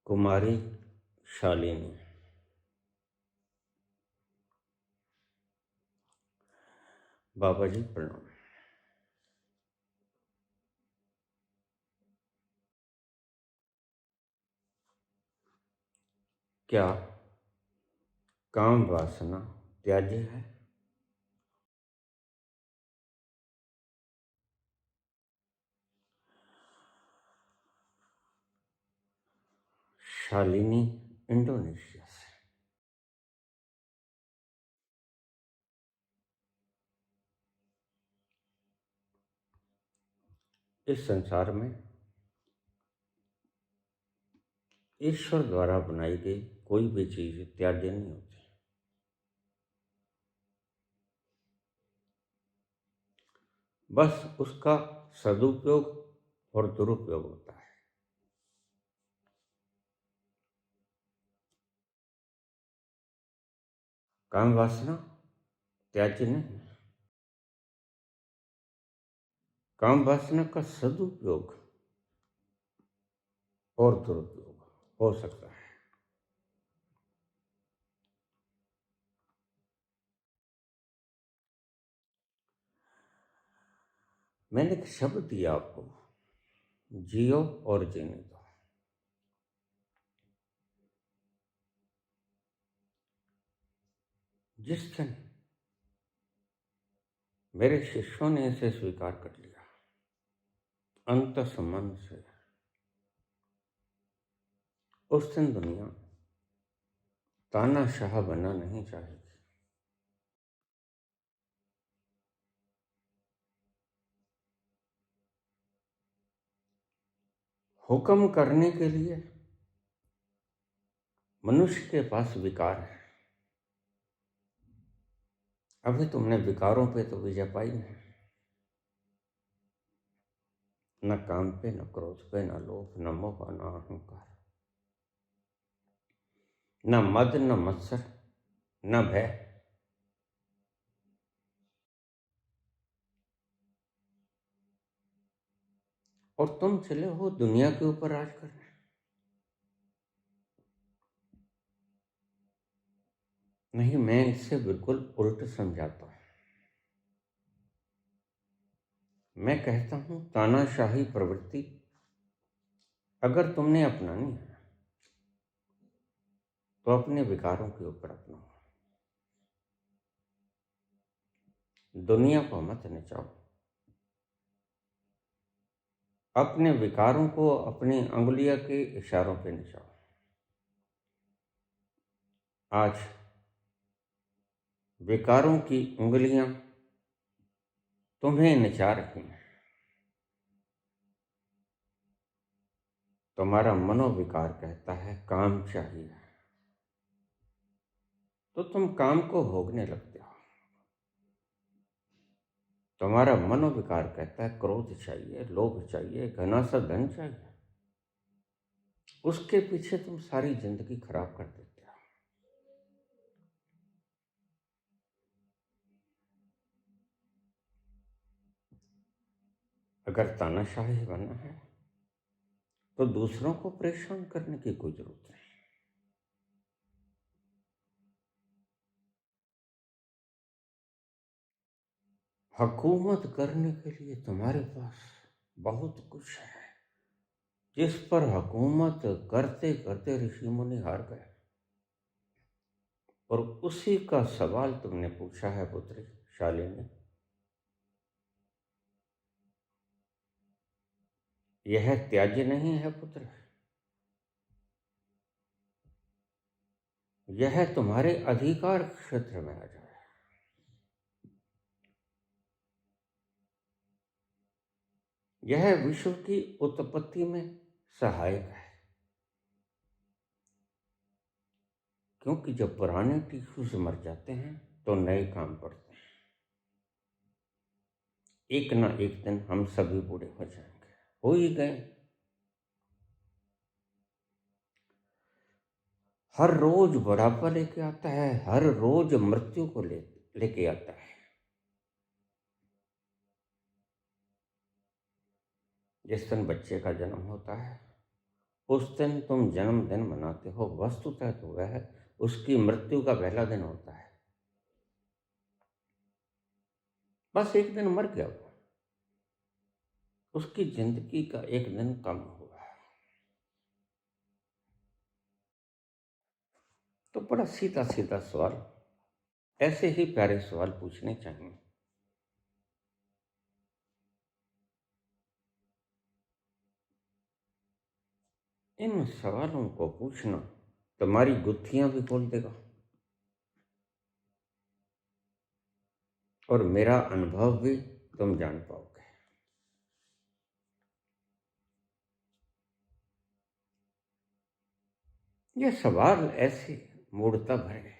कुमारी शालिनी। बाबा जी प्रणाम। क्या काम वासना त्याज्य है? शालिनी इंडोनेशिया से। इस संसार में ईश्वर द्वारा बनाई गई कोई भी चीज त्याज्य नहीं होती। बस उसका सदुपयोग और दुरुपयोग होता है। काम वासना त्याज्य नहीं। काम वासना का सदुपयोग और दुरुपयोग हो सकता है। मैंने एक शब्द दिया आपको, जियो और जीने दो। जिस दिन मेरे शिष्यों ने इसे स्वीकार कर लिया अंतसमन से, उस दिन दुनिया तानाशाह बनना नहीं चाहेगी। हुक्म करने के लिए मनुष्य के पास विकार है। अभी तुमने विकारों पे तो विजय पाई नहीं। न काम पे, न क्रोध पे, न लोभ, न मोह, न अहंकार, न मद, न मत्सर, न भय। और तुम चले हो दुनिया के ऊपर राज करने। नहीं, मैं इससे बिल्कुल उल्ट समझाता हूं। मैं कहता हूं तानाशाही प्रवृत्ति अगर तुमने अपनानी है तो अपने विकारों के ऊपर अपनाओ। दुनिया को मत नचाओ। अपने विकारों को अपनी अंगुलियों के इशारों पे नचाओ। आज विकारों की उंगलियां तुम्हें नचा रही हैं। तुम्हारा मनोविकार कहता है काम चाहिए, तो तुम काम को भोगने लगते हो। तुम्हारा मनोविकार कहता है क्रोध चाहिए, लोभ चाहिए, घना सा धन चाहिए, उसके पीछे तुम सारी जिंदगी खराब कर देते हो। अगर तानाशाही बनना है तो दूसरों को परेशान करने की कोई जरूरत नहीं। हुकूमत करने के लिए तुम्हारे पास बहुत कुछ है, जिस पर हुकूमत करते करते ऋषि मुनि हार गए। और उसी का सवाल तुमने पूछा है पुत्री शालिनी। यह त्याज्य नहीं है पुत्र, यह तुम्हारे अधिकार क्षेत्र में आ जाए। यह विश्व की उत्पत्ति में सहायक है, क्योंकि जब पुराने टिश्यूज मर जाते हैं तो नए काम पड़ते हैं। एक ना एक दिन हम सभी बूढ़े हो जाएंगे, हो ही गए। हर रोज बुढ़ापा लेके आता है, हर रोज मृत्यु को लेके आता है। जिस दिन बच्चे का जन्म होता है उस दिन तुम जन्मदिन मनाते हो, वस्तुतः तो वह उसकी मृत्यु का पहला दिन होता है। बस एक दिन मर गया वो, उसकी जिंदगी का एक दिन कम हुआ। तो बड़ा सीधा सीधा सवाल, ऐसे ही प्यारे सवाल पूछने चाहिए। इन सवालों को पूछना तुम्हारी गुत्थियां भी खोल देगा और मेरा अनुभव भी तुम जान पाओगे। ये सवाल ऐसे मूर्ता भरे,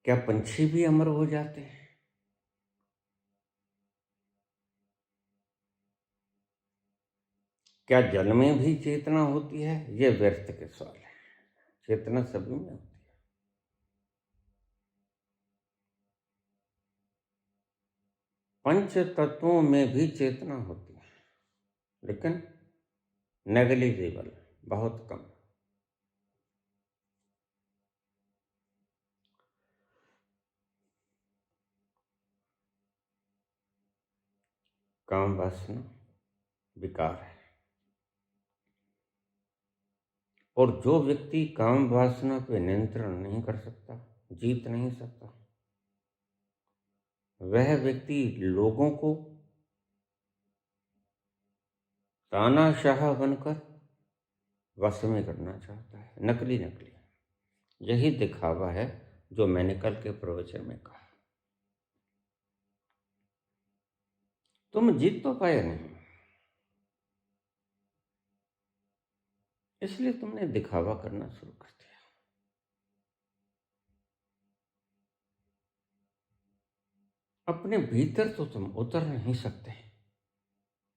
क्या पंछी भी अमर हो जाते हैं? क्या जल में भी चेतना होती है? ये व्यर्थ के सवाल है। चेतना सभी में होती है। पंच तत्वों में भी चेतना होती है, लेकिन नेग्लिजिबल, बहुत कम। काम वासना विकार है, और जो व्यक्ति काम वासना पे नियंत्रण नहीं कर सकता, जीत नहीं सकता, वह व्यक्ति लोगों को तानाशाह बनकर वश में करना चाहता है। नकली नकली, यही दिखावा है जो मैंने कल के प्रवचन में कहा। तुम जीत तो पाए नहीं, इसलिए तुमने दिखावा करना शुरू कर दिया। अपने भीतर तो तुम उतर नहीं सकते,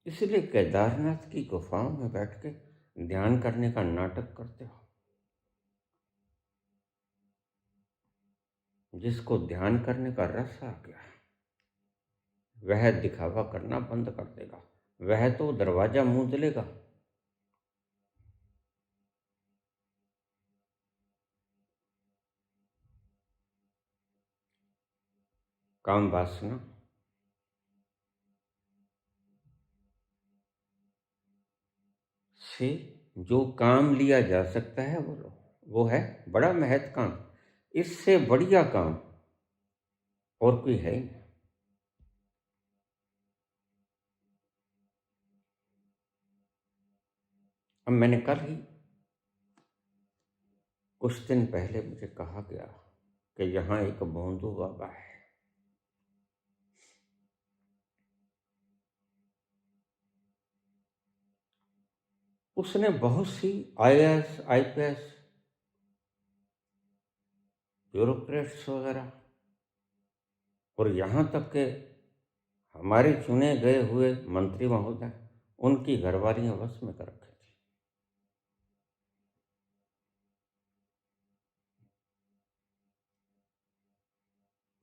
इसलिए केदारनाथ की गुफाओं में बैठ के ध्यान करने का नाटक करते हो। जिसको ध्यान करने का रस आ गया, वह दिखावा करना बंद कर देगा, वह तो दरवाजा मूंद लेगा। काम वासना से जो काम लिया जा सकता है वो है बड़ा महत्व काम। इससे बढ़िया काम और कोई है ही नहीं। अब मैंने कल ही कुछ दिन पहले मुझे कहा गया कि यहाँ एक भोंदू बाबा है, उसने बहुत सी IAS IPS ब्यूरोक्रेट्स वगैरह और यहाँ तक के हमारे चुने गए हुए मंत्री महोदय, उनकी घरवालियां वश में कर रखे थे।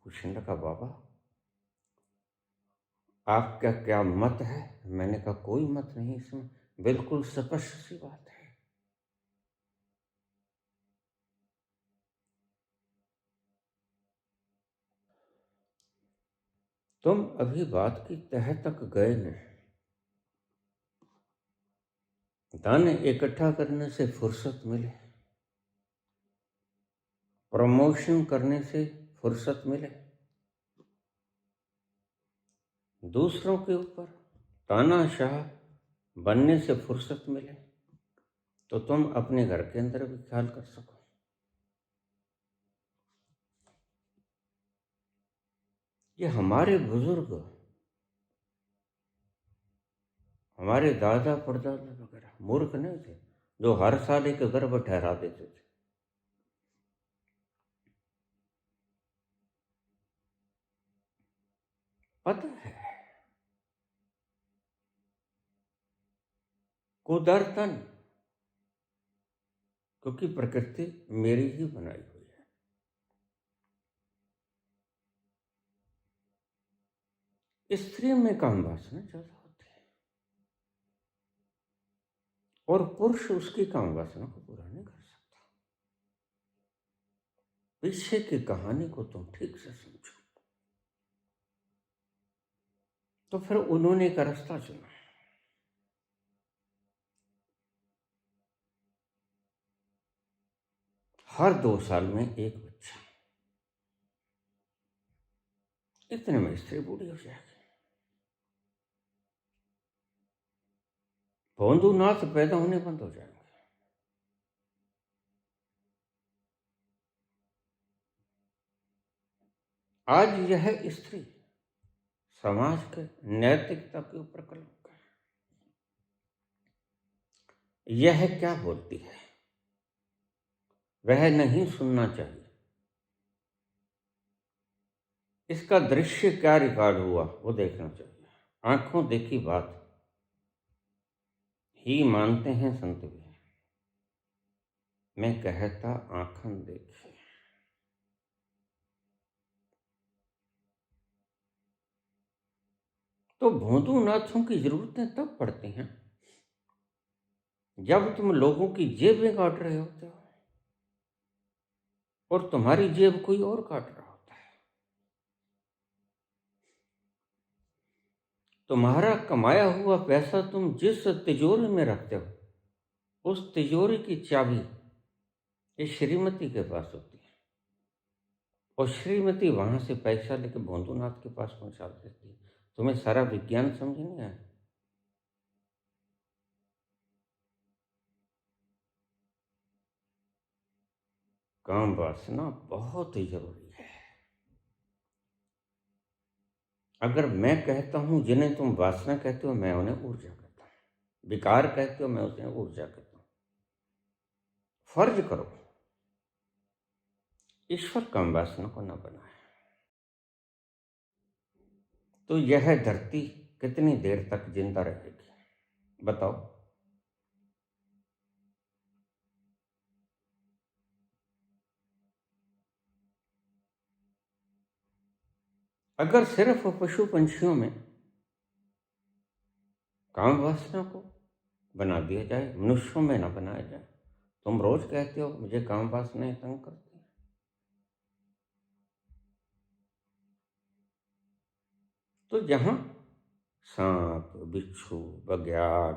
पूछने लगा, बाबा आपका क्या मत है? मैंने कहा कोई मत नहीं इसमें, बिल्कुल स्पष्ट सी बात है। तुम अभी बात की तह तक गए नहीं। धन इकट्ठा करने से फुर्सत मिले, प्रमोशन करने से फुर्सत मिले, दूसरों के ऊपर तानाशाह बनने से फुर्सत मिले, तो तुम अपने घर के अंदर भी ख्याल कर सको। ये हमारे बुजुर्ग, हमारे दादा परदादा वगैरह मूर्ख नहीं थे जो हर साल एक गर्भ ठहरा देते थे। पता है, कुदरतन, क्योंकि प्रकृति मेरी ही बनाई हुई है। स्त्री में काम वासना ज्यादा होती है और पुरुष उसकी काम वासना को पूरा नहीं कर सकता। पीछे की कहानी को तुम ठीक से समझो। तो फिर उन्होंने एक रास्ता चुना। हर 2 साल में एक बच्चा। इतने में स्त्री बूढ़ी हो जाएगी। भोंदूनाथ पैदा होने बंद हो जाएंगे। आज यह स्त्री समाज के नैतिकता के ऊपर कलंक है। यह क्या बोलती है वह नहीं सुनना चाहिए। इसका दृश्य क्या रिकॉर्ड हुआ वो देखना चाहिए। आंखों देखी बात ही मानते हैं संत भी। मैं कहता आंखन देखी। तो भोंदूनाथों की जरूरतें तब पड़ती हैं जब तुम लोगों की जेबें काट रहे होते हो और तुम्हारी जेब कोई और काट रहा होता है। तुम्हारा कमाया हुआ पैसा तुम जिस तिजोरी में रखते हो उस तिजोरी की चाबी ये श्रीमती के पास होती है और श्रीमती वहां से पैसा लेके भोंदूनाथ के पास पहुंचा देती है। तुम्हें सारा विज्ञान समझ नहीं आया? काम वासना बहुत ही जरूरी है। अगर मैं कहता हूं जिन्हें तुम वासना कहते हो मैं उन्हें ऊर्जा कहता हूं, विकार कहते हो मैं उन्हें ऊर्जा कहता हूं। फर्ज करो ईश्वर काम वासना को न बनाए तो यह धरती कितनी देर तक जिंदा रहेगी बताओ। अगर सिर्फ पशु पंछियों में काम वासना को बना दिया जाए, मनुष्यों में ना बनाया जाए। तुम रोज कहते हो मुझे काम वासनाएं तंग करती हैं। तो जहां सांप, बिच्छू, बघियाड़,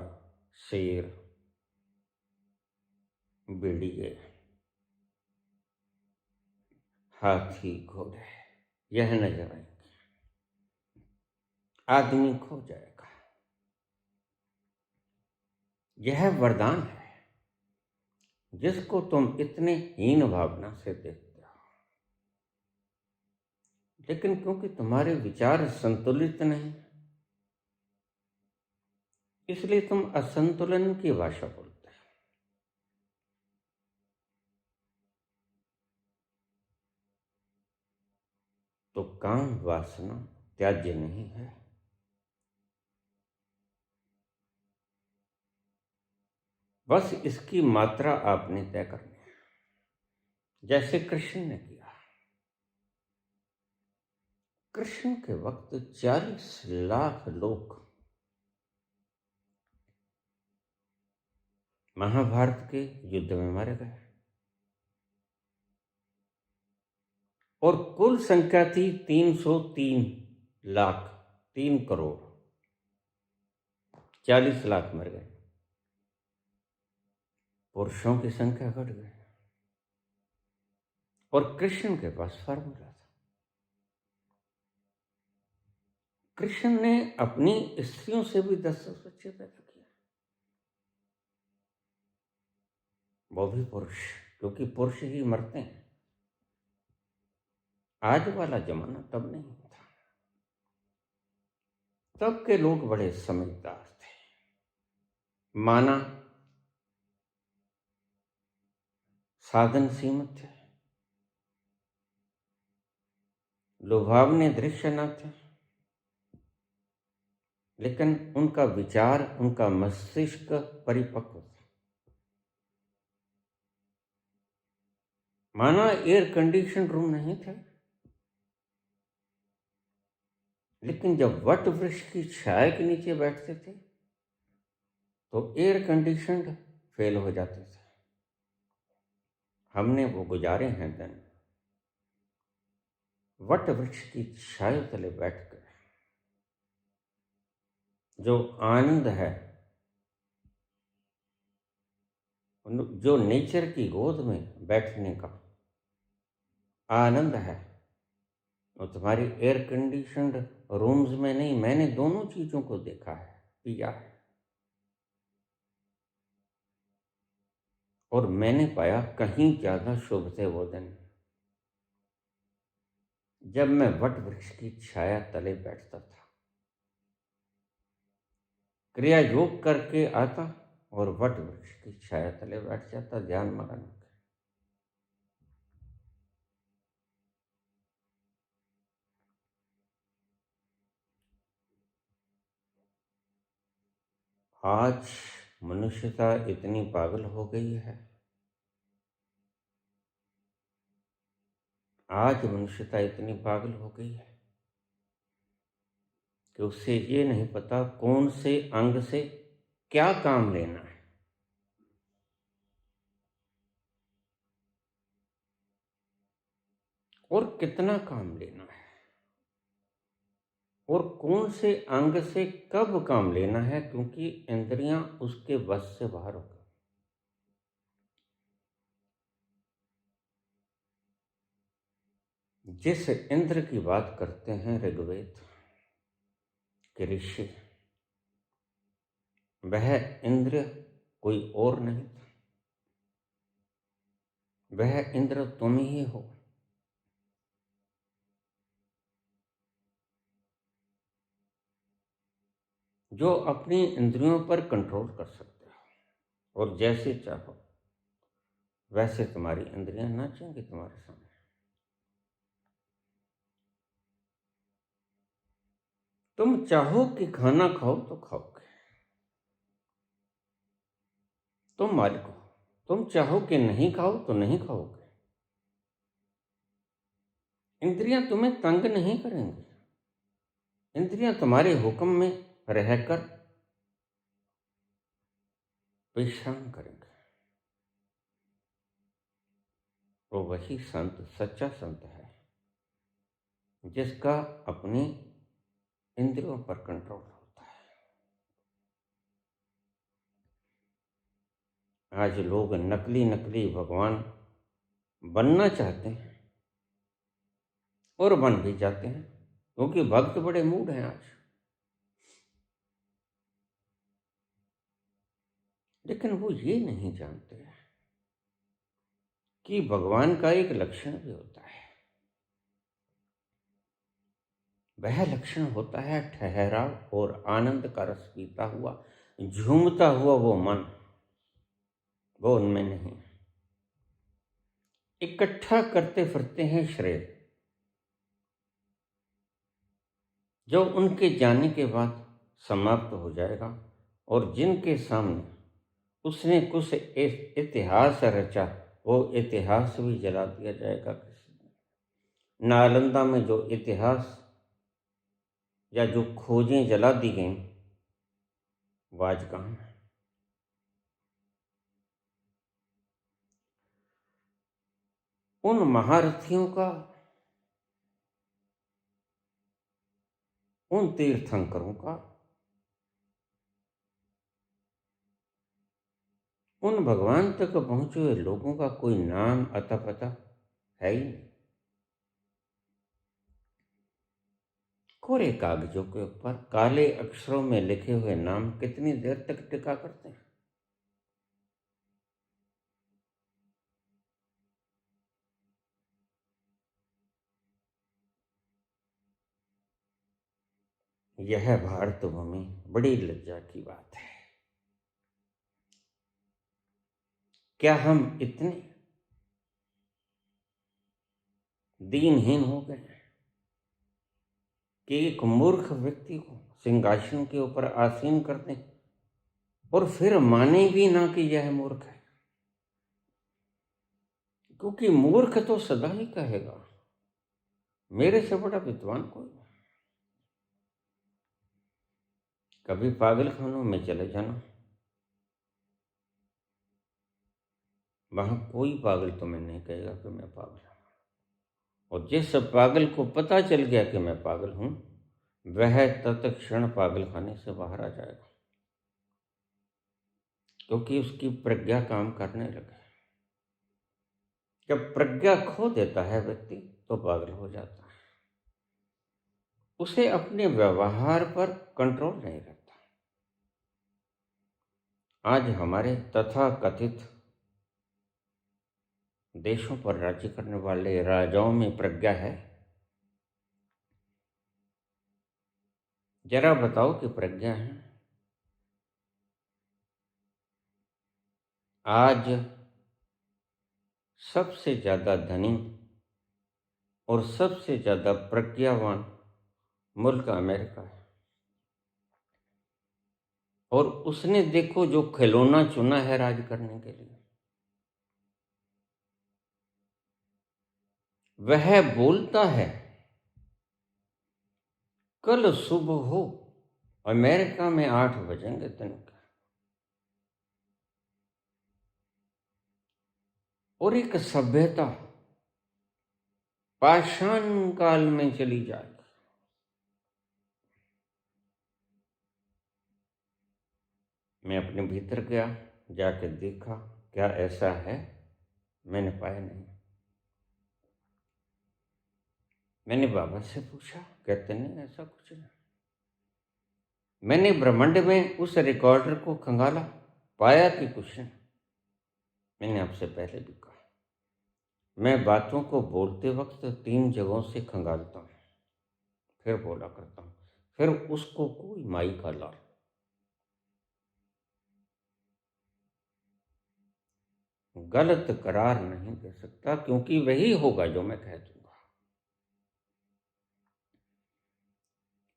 शेर, भेड़िए, हाथी, घोड़े यह नजर आएंगे, आदमी खो जाएगा। यह वरदान है जिसको तुम इतने हीन भावना से देखते हो। लेकिन क्योंकि तुम्हारे विचार संतुलित नहीं इसलिए तुम असंतुलन की भाषा बोलते हो। तो काम वासना त्याज्य नहीं है। बस इसकी मात्रा आपने तय करनी है जैसे कृष्ण ने किया। कृष्ण के वक्त 40 लाख लोग महाभारत के युद्ध में मारे गए और कुल संख्या थी 303 लाख, 3 करोड़। 40 लाख मर गए। पुरुषों की संख्या घट गई और कृष्ण के पास फार्मूला था। कृष्ण ने अपनी स्त्रियों से भी 10 बच्चे पैदा किए, वो भी पुरुष, क्योंकि पुरुष ही मरते हैं। आज वाला जमाना तब नहीं था। तब के लोग बड़े समझदार थे। माना साधन सीमित थे, लुभावने दृश्य न थे, लेकिन उनका विचार, उनका मस्तिष्क परिपक्व था। माना एयर कंडीशन रूम नहीं थे, लेकिन जब वट वृक्ष की छाया के नीचे बैठते थे तो एयर कंडीशनड फेल हो जाते थे। हमने वो गुजारे हैं दिन वट वृक्ष की छाया तले बैठकर। जो आनंद है, जो नेचर की गोद में बैठने का आनंद है, वो तुम्हारी एयर कंडीशनड रूम्स में नहीं। मैंने दोनों चीजों को देखा है, पिया है, और मैंने पाया कहीं ज्यादा शुभ थे वो दिन जब मैं वट वृक्ष की छाया तले बैठता था, क्रिया योग करके आता और वट वृक्ष की छाया तले बैठ जाता ध्यान मगन होकर। आज मनुष्यता इतनी पागल हो गई है, आज मनुष्यता इतनी पागल हो गई है कि उसे ये नहीं पता कौन से अंग से क्या काम लेना है, और कितना काम लेना है, और कौन से अंग से कब काम लेना है, क्योंकि इंद्रियां उसके बस से बाहर हो गई। जिस इंद्र की बात करते हैं ऋग्वेद के ऋषि, वह इंद्र कोई और नहीं था, वह इंद्र तुम ही हो। जो अपनी इंद्रियों पर कंट्रोल कर सकते हो और जैसे चाहो वैसे तुम्हारी इंद्रियां नाचेंगी तुम्हारे सामने। तुम चाहो कि खाना खाओ तो खाओगे, तुम मालिक हो। तुम चाहो कि नहीं खाओ तो नहीं खाओगे। इंद्रियां तुम्हें तंग नहीं करेंगी, इंद्रियां तुम्हारे हुक्म में रहकर विश्राम करेंगे। वो वही संत, सच्चा संत है जिसका अपनी इंद्रियों पर कंट्रोल होता है। आज लोग नकली नकली भगवान बनना चाहते हैं और बन भी जाते हैं, क्योंकि भक्त बड़े मूड हैं आज। लेकिन वो ये नहीं जानते कि भगवान का एक लक्षण भी होता है। वह लक्षण होता है ठहराव और आनंद का रस पीता हुआ, झूमता हुआ वो मन, वो उनमें नहीं। इकट्ठा करते फिरते हैं श्रेय, जो उनके जाने के बाद समाप्त हो जाएगा, और जिनके सामने उसने कुछ इतिहास रचा, वो इतिहास भी जला दिया जाएगा किसी दिन। नालंदा में जो इतिहास या जो खोजें जला दी गईं, वो आज कहाँ है? उन महारथियों का, उन तीर्थंकरों का, उन भगवान तक पहुंचे हुए लोगों का कोई नाम अता पता है ही नहीं। कोरे कागजों के ऊपर काले अक्षरों में लिखे हुए नाम कितनी देर तक टिका करते हैं? यह भारत भूमि बड़ी लज्जा की बात है। क्या हम इतने दीनहीन हो गए हैं कि एक मूर्ख व्यक्ति को सिंहासन के ऊपर आसीन कर दें और फिर माने भी ना कि यह मूर्ख है? क्योंकि मूर्ख तो सदा ही कहेगा मेरे से बड़ा विद्वान कोई नहीं। कभी पागल खानों में चले जाना, वहां कोई पागल तुम्हें नहीं कहेगा कि मैं पागल हूं। और जिस पागल को पता चल गया कि मैं पागल हूं, वह तत्क्षण पागल खाने से बाहर आ जाएगा, क्योंकि उसकी प्रज्ञा काम करने लगे। जब प्रज्ञा खो देता है व्यक्ति तो पागल हो जाता है, उसे अपने व्यवहार पर कंट्रोल नहीं रहता। आज हमारे तथाकथित देशों पर राज्य करने वाले राजाओं में प्रज्ञा है? जरा बताओ कि प्रज्ञा है? आज सबसे ज्यादा धनी और सबसे ज्यादा प्रज्ञावान मुल्क अमेरिका है, और उसने देखो जो खिलौना चुना है राज करने के लिए, वह बोलता है कल सुबह हो अमेरिका में 8 बजेंगे दिन के, और एक सभ्यता पाषाण काल में चली जाएगी। मैं अपने भीतर गया, जाके देखा क्या ऐसा है, मैंने पाया नहीं। मैंने बाबा से पूछा, कहते नहीं ऐसा कुछ नहीं। मैंने ब्रह्मांड में उस रिकॉर्डर को खंगाला, पाया कि कुछ नहीं। मैंने आपसे पहले भी कहा, मैं बातों को बोलते वक्त 3 जगहों से खंगालता हूँ, फिर बोला करता हूँ, फिर उसको कोई माई का लाल। गलत करार नहीं दे सकता, क्योंकि वही होगा जो मैं कह दूंगा,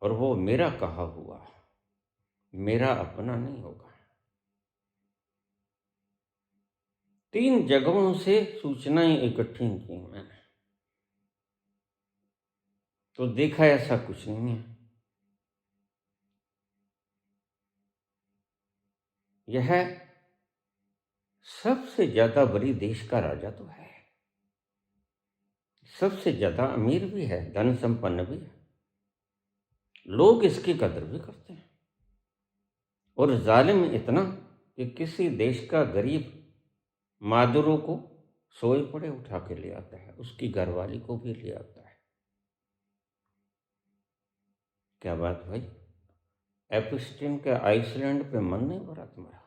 और वो मेरा कहा हुआ, मेरा अपना नहीं होगा। 3 जगहों से सूचनाएं इकट्ठी की मैंने, तो देखा ऐसा कुछ नहीं है। यह सबसे ज्यादा बड़ी देश का राजा तो है, सबसे ज्यादा अमीर भी है, धन संपन्न भी है, लोग इसकी कदर भी करते हैं। और जालिम इतना कि किसी देश का गरीब मादुरों को सोए पड़े उठा के ले आता है, उसकी घरवाली को भी ले आता है। क्या बात भाई, एपिस्टीन के आइसलैंड पे मन नहीं भरा तुम्हारा?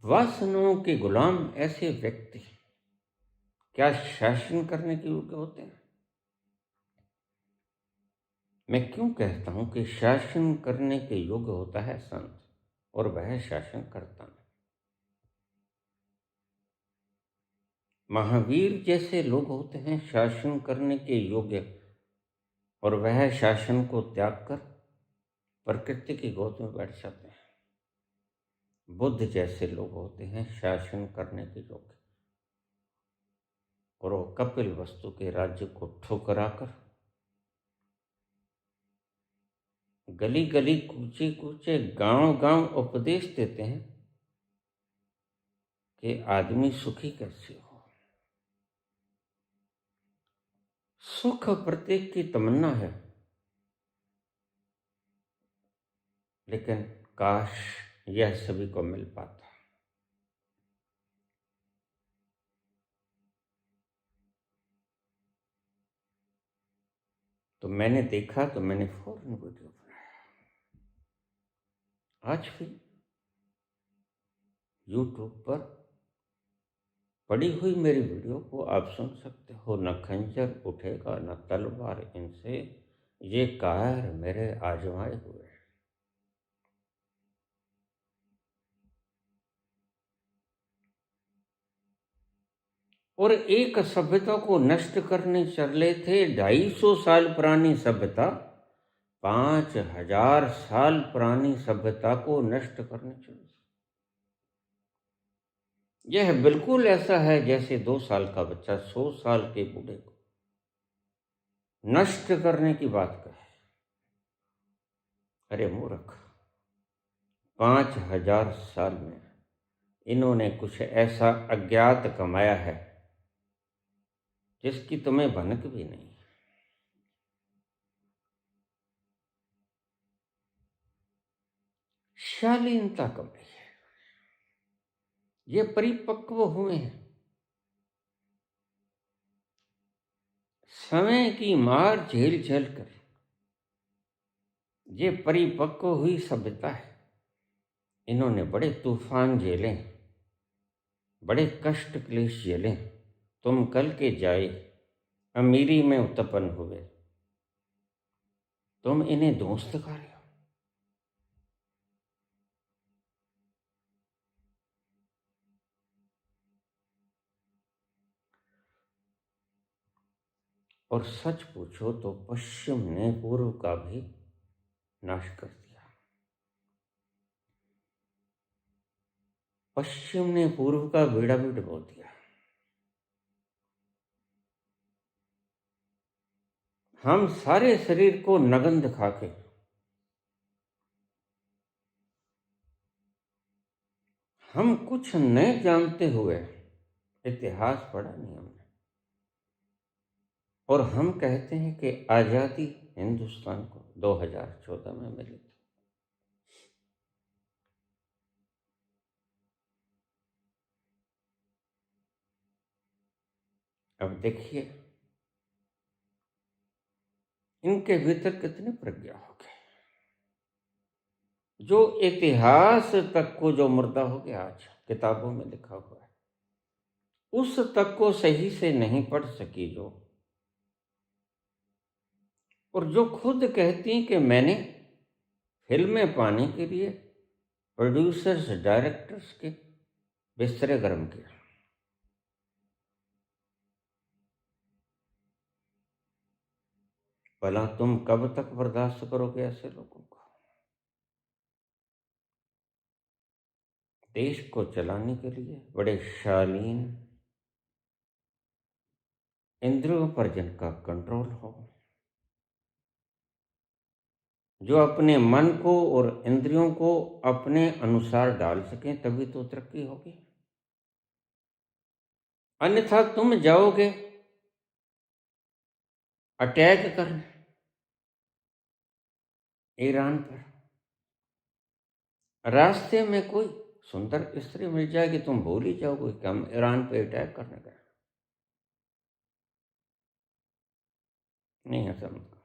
वासनाओं के गुलाम ऐसे व्यक्ति क्या शासन करने के योग्य होते हैं? मैं क्यों कहता हूं कि शासन करने के योग्य होता है संत, और वह शासन करता नहीं। महावीर जैसे लोग होते हैं शासन करने के योग्य, और वह शासन को त्याग कर प्रकृति की गोद में बैठ जाते हैं। बुद्ध जैसे लोग होते हैं शासन करने के योग्य, और वो कपिल वस्तु के राज्य को ठुकराकर गली गली कूचे कूचे गांव गांव उपदेश देते हैं कि आदमी सुखी कैसे हो। सुख प्रत्येक की तमन्ना है, लेकिन काश यह सभी को मिल पाता। तो मैंने देखा तो मैंने फौरन वीडियो बनाया। आज भी YouTube पर पड़ी हुई मेरी वीडियो को आप सुन सकते हो। न खंजर उठेगा न तलवार इनसे, ये कायर मेरे आजमाए हुए। और एक सभ्यता को नष्ट करने चले थे, 250 साल पुरानी सभ्यता, 5000 साल पुरानी सभ्यता को नष्ट करने चले। यह बिल्कुल ऐसा है जैसे 2 साल का बच्चा 100 साल के बूढ़े को नष्ट करने की बात कहे। अरे मूर्ख, 5,000 साल में इन्होंने कुछ ऐसा अज्ञात कमाया है जिसकी तुम्हें भनक भी नहीं। शालीनता कमाई है, ये परिपक्व हुए हैं। समय की मार झेल झेल कर ये परिपक्व हुई सभ्यता है। इन्होंने बड़े तूफान झेले, बड़े कष्ट क्लेश झेले। तुम कल के जाए अमीरी में उत्पन्न हुए, तुम इन्हें दोस्त दिखा रहे हो। और सच पूछो तो पश्चिम ने पूर्व का भी नाश कर दिया। पश्चिम ने पूर्व का बेड़ा भी डुबो दिया। हम सारे शरीर को नगन दिखा के हम कुछ नए जानते हुए इतिहास पढ़ा नहीं हमने, और हम कहते हैं कि आज़ादी हिंदुस्तान को 2014 में मिली थी। अब देखिए इनके भीतर कितनी प्रज्ञा हो गई। जो इतिहास तक को जो मुर्दा हो गया आज किताबों में लिखा हुआ है, उस तक को सही से नहीं पढ़ सकी जो, और जो खुद कहती हैं कि मैंने फिल्में पाने के लिए प्रोड्यूसर्स डायरेक्टर्स के बिस्तरे गर्म किया। भला तुम कब तक बर्दाश्त करोगे ऐसे लोगों को? देश को चलाने के लिए बड़े शालीन इंद्रियों पर जिनका कंट्रोल हो, जो अपने मन को और इंद्रियों को अपने अनुसार डाल सकें, तभी तो तरक्की होगी। अन्यथा तुम जाओगे अटैक करने ईरान पर, रास्ते में कोई सुंदर स्त्री मिल जाएगी, तुम भूल ही जाओगे कि हम ईरान पे अटैक करने गए। नहीं, ऐसा मत करो।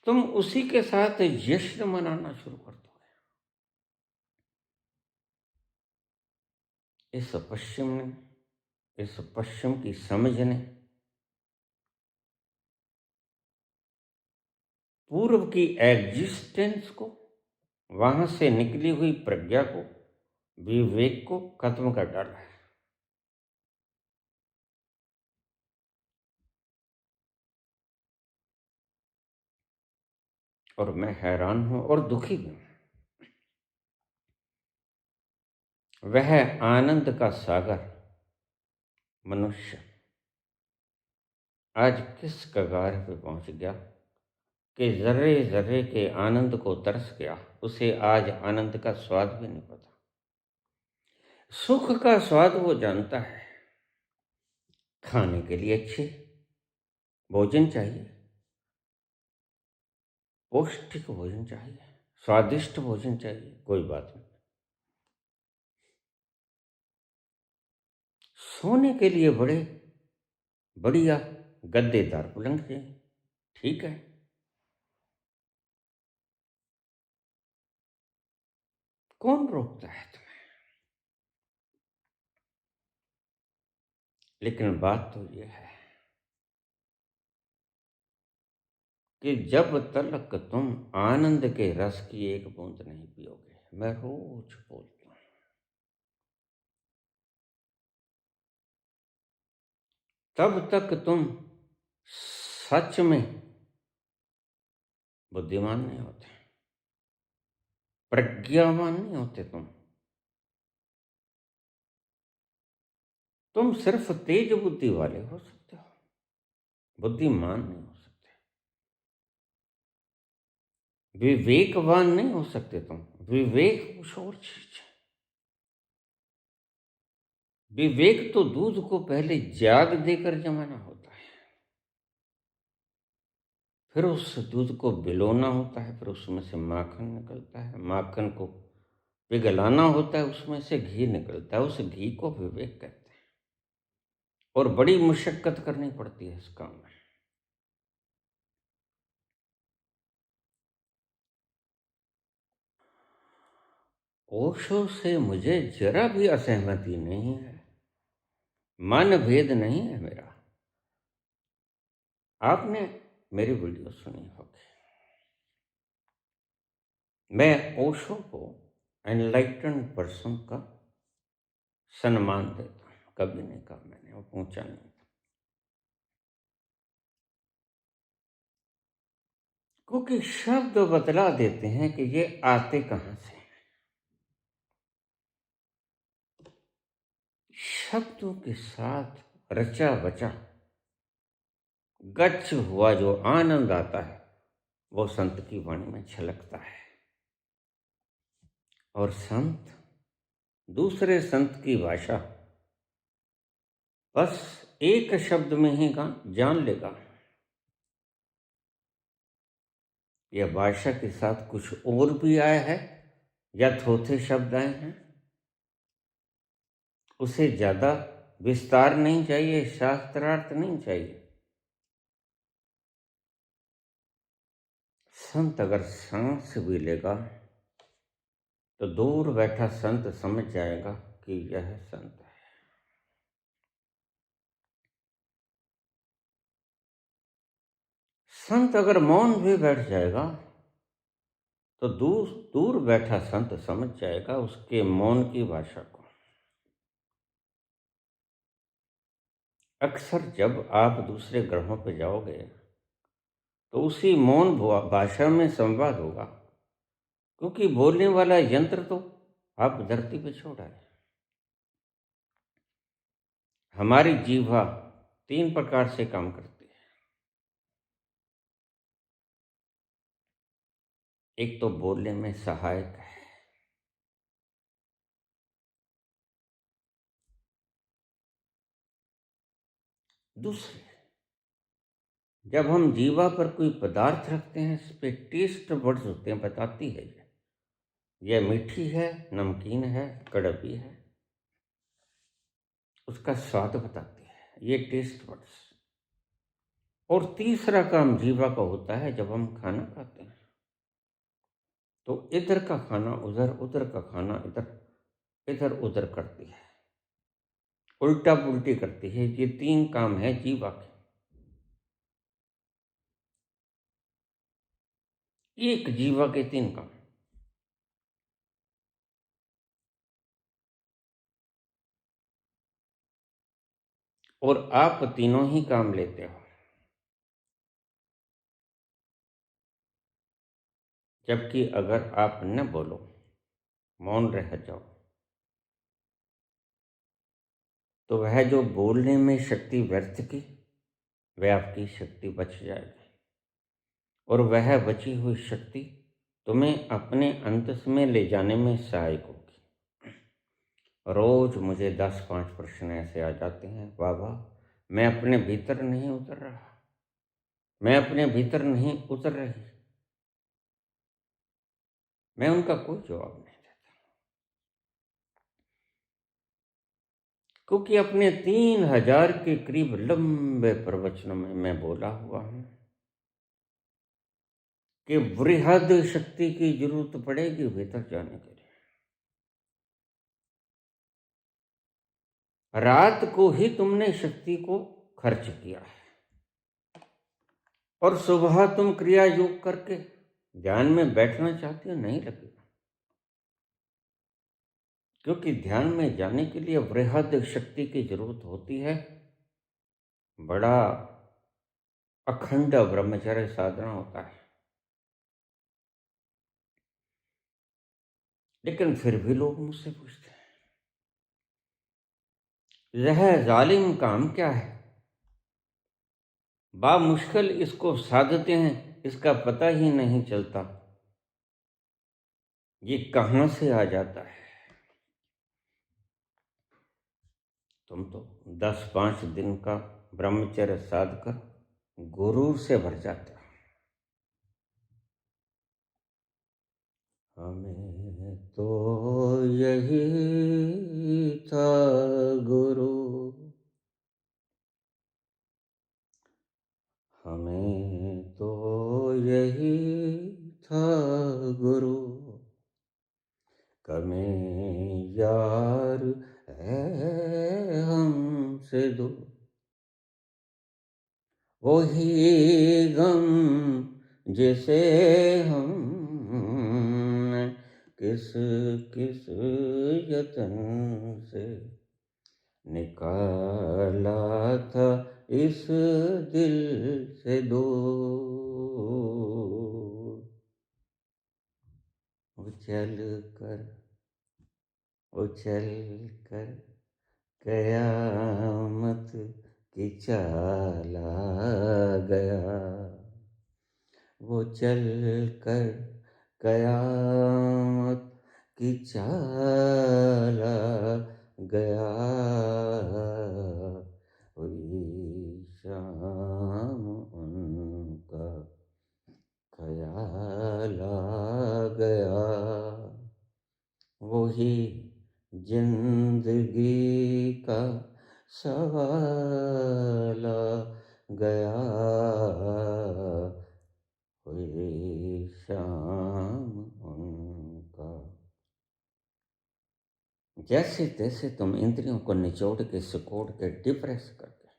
तुम उसी के साथ जश्न मनाना शुरू कर दोगे। इस पश्चिम की समझ ने पूर्व की एग्जिस्टेंस को, वहां से निकली हुई प्रज्ञा को, विवेक को खत्म कर डाला है। और मैं हैरान हूं और दुखी भी हूं। वह आनंद का सागर मनुष्य आज किस कगार पे पहुंच गया कि जर्रे जर्रे के आनंद को तरस गया। उसे आज आनंद का स्वाद भी नहीं पता। सुख का स्वाद वो जानता है। खाने के लिए अच्छे भोजन चाहिए, पौष्टिक भोजन चाहिए, स्वादिष्ट भोजन चाहिए, कोई बात नहीं। सोने के लिए बड़े बढ़िया गद्देदार पलंग चाहिए, ठीक है। कौन रोकता है तुम्हें? लेकिन बात तो ये है कि जब तक तुम आनंद के रस की एक बूंद नहीं पियोगे, मैं रोज बोलता हूं, तब तक तुम सच में बुद्धिमान नहीं होते, प्रज्ञावान नहीं होते। तुम सिर्फ तेज बुद्धि वाले हो सकते हो। बुद्धिमान नहीं हो सकते, विवेकवान नहीं हो सकते तुम। विवेक कुछ और चीज है। विवेक तो दूध को पहले जाग देकर जमाना होता है, फिर उस दूध को बिलोना होता है, फिर उसमें से माखन निकलता है, माखन को पिघलाना होता है, उसमें से घी निकलता है, उस घी को विवेक कहते हैं। और बड़ी मुशक्कत करनी पड़ती है इस काम में। ओशो से मुझे जरा भी असहमति नहीं है, मन भेद नहीं है मेरा। आपने मेरी वीडियो सुनी होगी, मैं ओशो को एनलाइटन पर्सन का सम्मान देता हूं, कभी नहीं कहा मैंने, वो पूछा नहीं। क्योंकि शब्द बतला देते हैं कि ये आते कहां से। शब्दों के साथ रचा बचा गच्छ हुआ जो आनंद आता है, वो संत की वाणी में छलकता है। और संत दूसरे संत की भाषा बस एक शब्द में ही जान लेगा। यह भाषा के साथ कुछ और भी आया है या थोथे शब्द आए हैं, उसे ज्यादा विस्तार नहीं चाहिए, शास्त्रार्थ नहीं चाहिए। संत अगर सांस भी लेगा तो दूर बैठा संत समझ जाएगा कि यह संत है। संत अगर मौन भी बैठ जाएगा तो दूर दूर बैठा संत समझ जाएगा उसके मौन की भाषा को। अक्सर जब आप दूसरे ग्रहों पर जाओगे तो उसी मौन भाषा में संवाद होगा, क्योंकि बोलने वाला यंत्र तो आप धरती पे छोड़ा है। हमारी जीवा 3 प्रकार से काम करती है। एक तो बोलने में सहायक है, दूसरी जब हम जीवा पर कोई पदार्थ रखते हैं, इस पे टेस्ट बड्स होते हैं, बताती है ये मीठी है, नमकीन है, कड़वी है, उसका स्वाद बताती है ये टेस्ट बड्स। और तीसरा काम जीवा का होता है, जब हम खाना खाते हैं तो इधर का खाना उधर, उधर का खाना इधर, इधर उधर करती है, उल्टा पुल्टी करती है। ये 3 काम है जीवा के। एक जीवा के 3 काम। और आप तीनों ही काम लेते हो, जबकि अगर आप न बोलो, मौन रह जाओ, तो वह जो बोलने में शक्ति व्यर्थ की, वह आपकी शक्ति बच जाएगी। और वह बची हुई शक्ति तुम्हें अपने अंत में ले जाने में सहायक होगी। रोज मुझे 10-5 प्रश्न ऐसे आ जाते हैं, बाबा मैं अपने भीतर नहीं उतर रहा, मैं अपने भीतर नहीं उतर रही। मैं उनका कोई जवाब नहीं देता, क्योंकि अपने 3000 के करीब लंबे प्रवचनों में मैं बोला हुआ हूं कि वृहद शक्ति की जरूरत पड़ेगी भीतर जाने के लिए। रात को ही तुमने शक्ति को खर्च किया है, और सुबह तुम क्रिया योग करके ध्यान में बैठना चाहते हो, नहीं लगेगा। क्योंकि ध्यान में जाने के लिए वृहद शक्ति की जरूरत होती है। बड़ा अखंड ब्रह्मचर्य साधना होता है। लेकिन फिर भी लोग मुझसे पूछते हैं, यह जालिम काम क्या है? बामुश्किल इसको साधते हैं, इसका पता ही नहीं चलता ये कहाँ से आ जाता है। तुम तो 10-5 दिन का ब्रह्मचर्य साध कर गुरूर से भर जाते हो। हमें तो यही था गुरु, हमें तो यही था गुरु, कमें यार है हमसे दूर, वही गम जिसे हमने किस किस यतन से निकाला था इस दिल से दूर। उछल कर उछल कर कयामत की चाल आ गया, वो चल कर कयामत की चाल आ गया, हुई शाम उनका ख्याल आ गया, वही जिंदगी का सवाल आ गया, हुई शाम उनका। जैसे तैसे तुम इंद्रियों को निचोड़ के सिकोड़ के डिप्रेस करके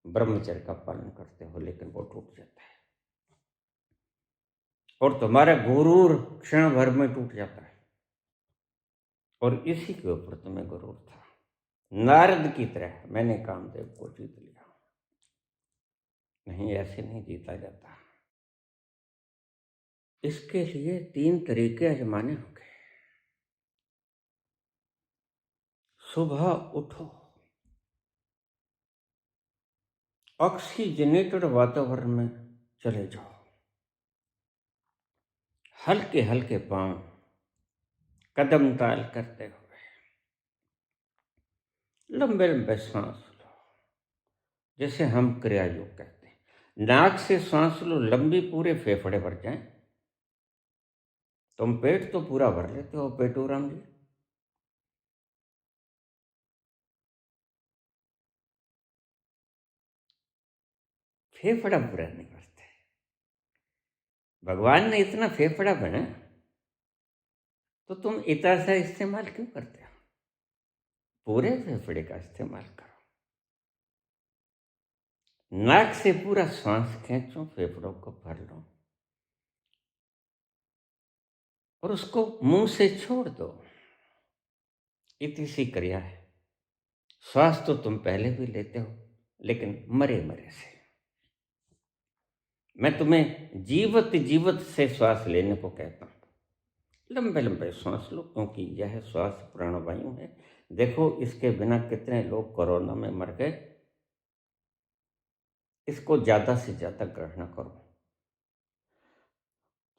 ब्रह्मचर्य का पालन करते हो, लेकिन वो टूट जाता है और तुम्हारा गुरूर क्षण भर में टूट जाता है। और इसी के ऊपर तुम्हें गुरूर था। नारद की तरह मैंने कामदेव को जीत लिया। नहीं, ऐसे नहीं जीता जाता। इसके लिए 3 तरीके आजमाने होंगे। सुबह उठो, ऑक्सीजनेटेड वातावरण में चले जाओ, हल्के हल्के पांव कदम ताल करते हुए लंबे लंबे सांस लो, जैसे हम क्रिया योग कहते हैं। नाक से सांस लो लंबी, पूरे फेफड़े भर जाएं। तुम पेट तो पूरा भर लेते हो पेटूराम जी, फेफड़ा पूरा नहीं भरते। भगवान ने इतना फेफड़ा बना तो तुम इतना सा इस्तेमाल क्यों करते हो? पूरे फेफड़े का इस्तेमाल करो। नाक से पूरा सांस खींचो, फेफड़ों को भर लो और उसको मुंह से छोड़ दो। इतनी सी क्रिया है। श्वास तो तुम पहले भी लेते हो, लेकिन मरे मरे से। मैं तुम्हें जीवत जीवत से श्वास लेने को कहता हूं। लंबे लंबे सांस लो, क्योंकि यह श्वास प्राणवायु है। देखो, इसके बिना कितने लोग कोरोना में मर गए। इसको ज्यादा से ज्यादा ग्रहण करो।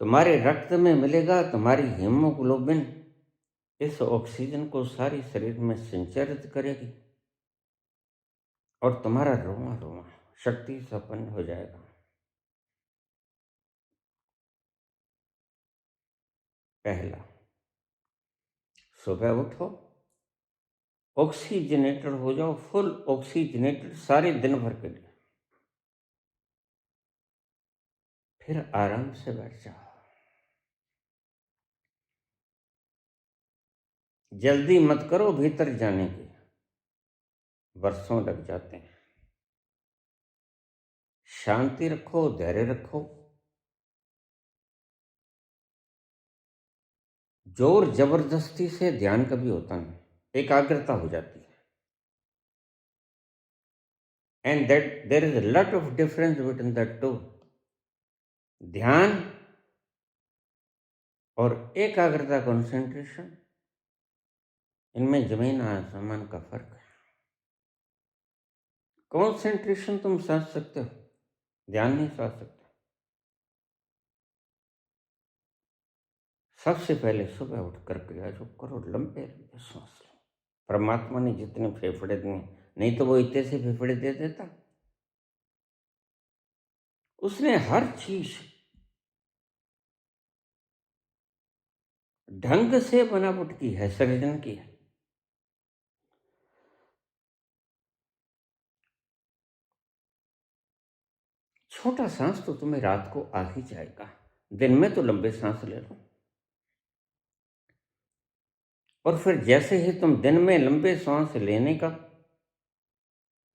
तुम्हारे रक्त में मिलेगा, तुम्हारी हीमोग्लोबिन इस ऑक्सीजन को सारी शरीर में संचरित करेगी और तुम्हारा रोआ रोआ शक्ति संपन्न हो जाएगा। पहला, सुबह उठो, ऑक्सीजनेटेड हो जाओ, फुल ऑक्सीजनेटेड सारे दिन भर के लिए। फिर आराम से बैठ जाओ। जल्दी मत करो भीतर जाने की, वर्षों लग जाते हैं। शांति रखो, धैर्य रखो। जोर जबरदस्ती से ध्यान कभी होता नहीं, एकाग्रता हो जाती है। And that there is a lot of difference between the two. ध्यान और एकाग्रता, कंसंट्रेशन, इनमें जमीन आसमान का फर्क है। कंसंट्रेशन तुम समझ सकते हो, ध्यान नहीं से आ सकता। सबसे पहले सुबह उठ करके आज करो, लंबे लंबे सांस लो। परमात्मा ने जितने फेफड़े दिए, नहीं तो वो इतने से फेफड़े दे देता। उसने हर चीज ढंग से बनावट की है, सृजन की है। छोटा सांस तो तुम्हें रात को आ ही जाएगा, दिन में तो लंबे सांस ले लो। और फिर जैसे ही तुम दिन में लंबे सांस लेने का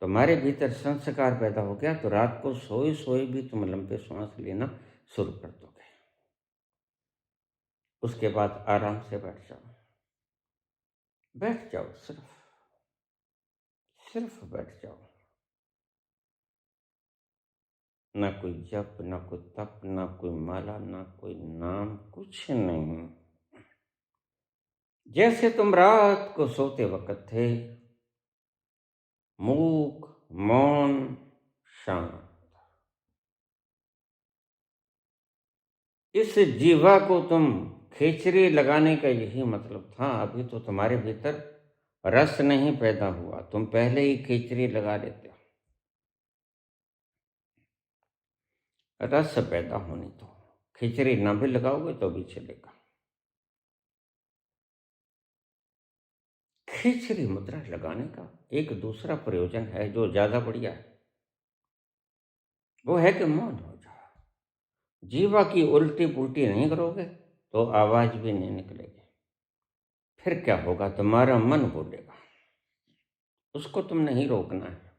तुम्हारे भीतर संस्कार पैदा हो गया, तो रात को सोए सोए भी तुम लंबे सांस लेना शुरू कर दोगे। उसके बाद आराम से बैठ जाओ, बैठ जाओ, सिर्फ सिर्फ बैठ जाओ। ना कोई जप, ना कोई तप, ना कोई माला, ना कोई नाम, कुछ नहीं। जैसे तुम रात को सोते वक्त थे, मूक, मौन, शांत। इस जीवा को तुम खेचरी लगाने का यही मतलब था। अभी तो तुम्हारे भीतर रस नहीं पैदा हुआ, तुम पहले ही खेचरी लगा लेते हो। रस पैदा होने दो, खिचड़ी ना भी लगाओगे तो भी चलेगा। खिचड़ी मुद्रा लगाने का एक दूसरा प्रयोजन है जो ज्यादा बढ़िया है, वो है कि मौन हो जाओ। जीवा की उल्टी पुल्टी नहीं करोगे तो आवाज भी नहीं निकलेगी। फिर क्या होगा, तुम्हारा मन बोलेगा, उसको तुमने ही रोकना है।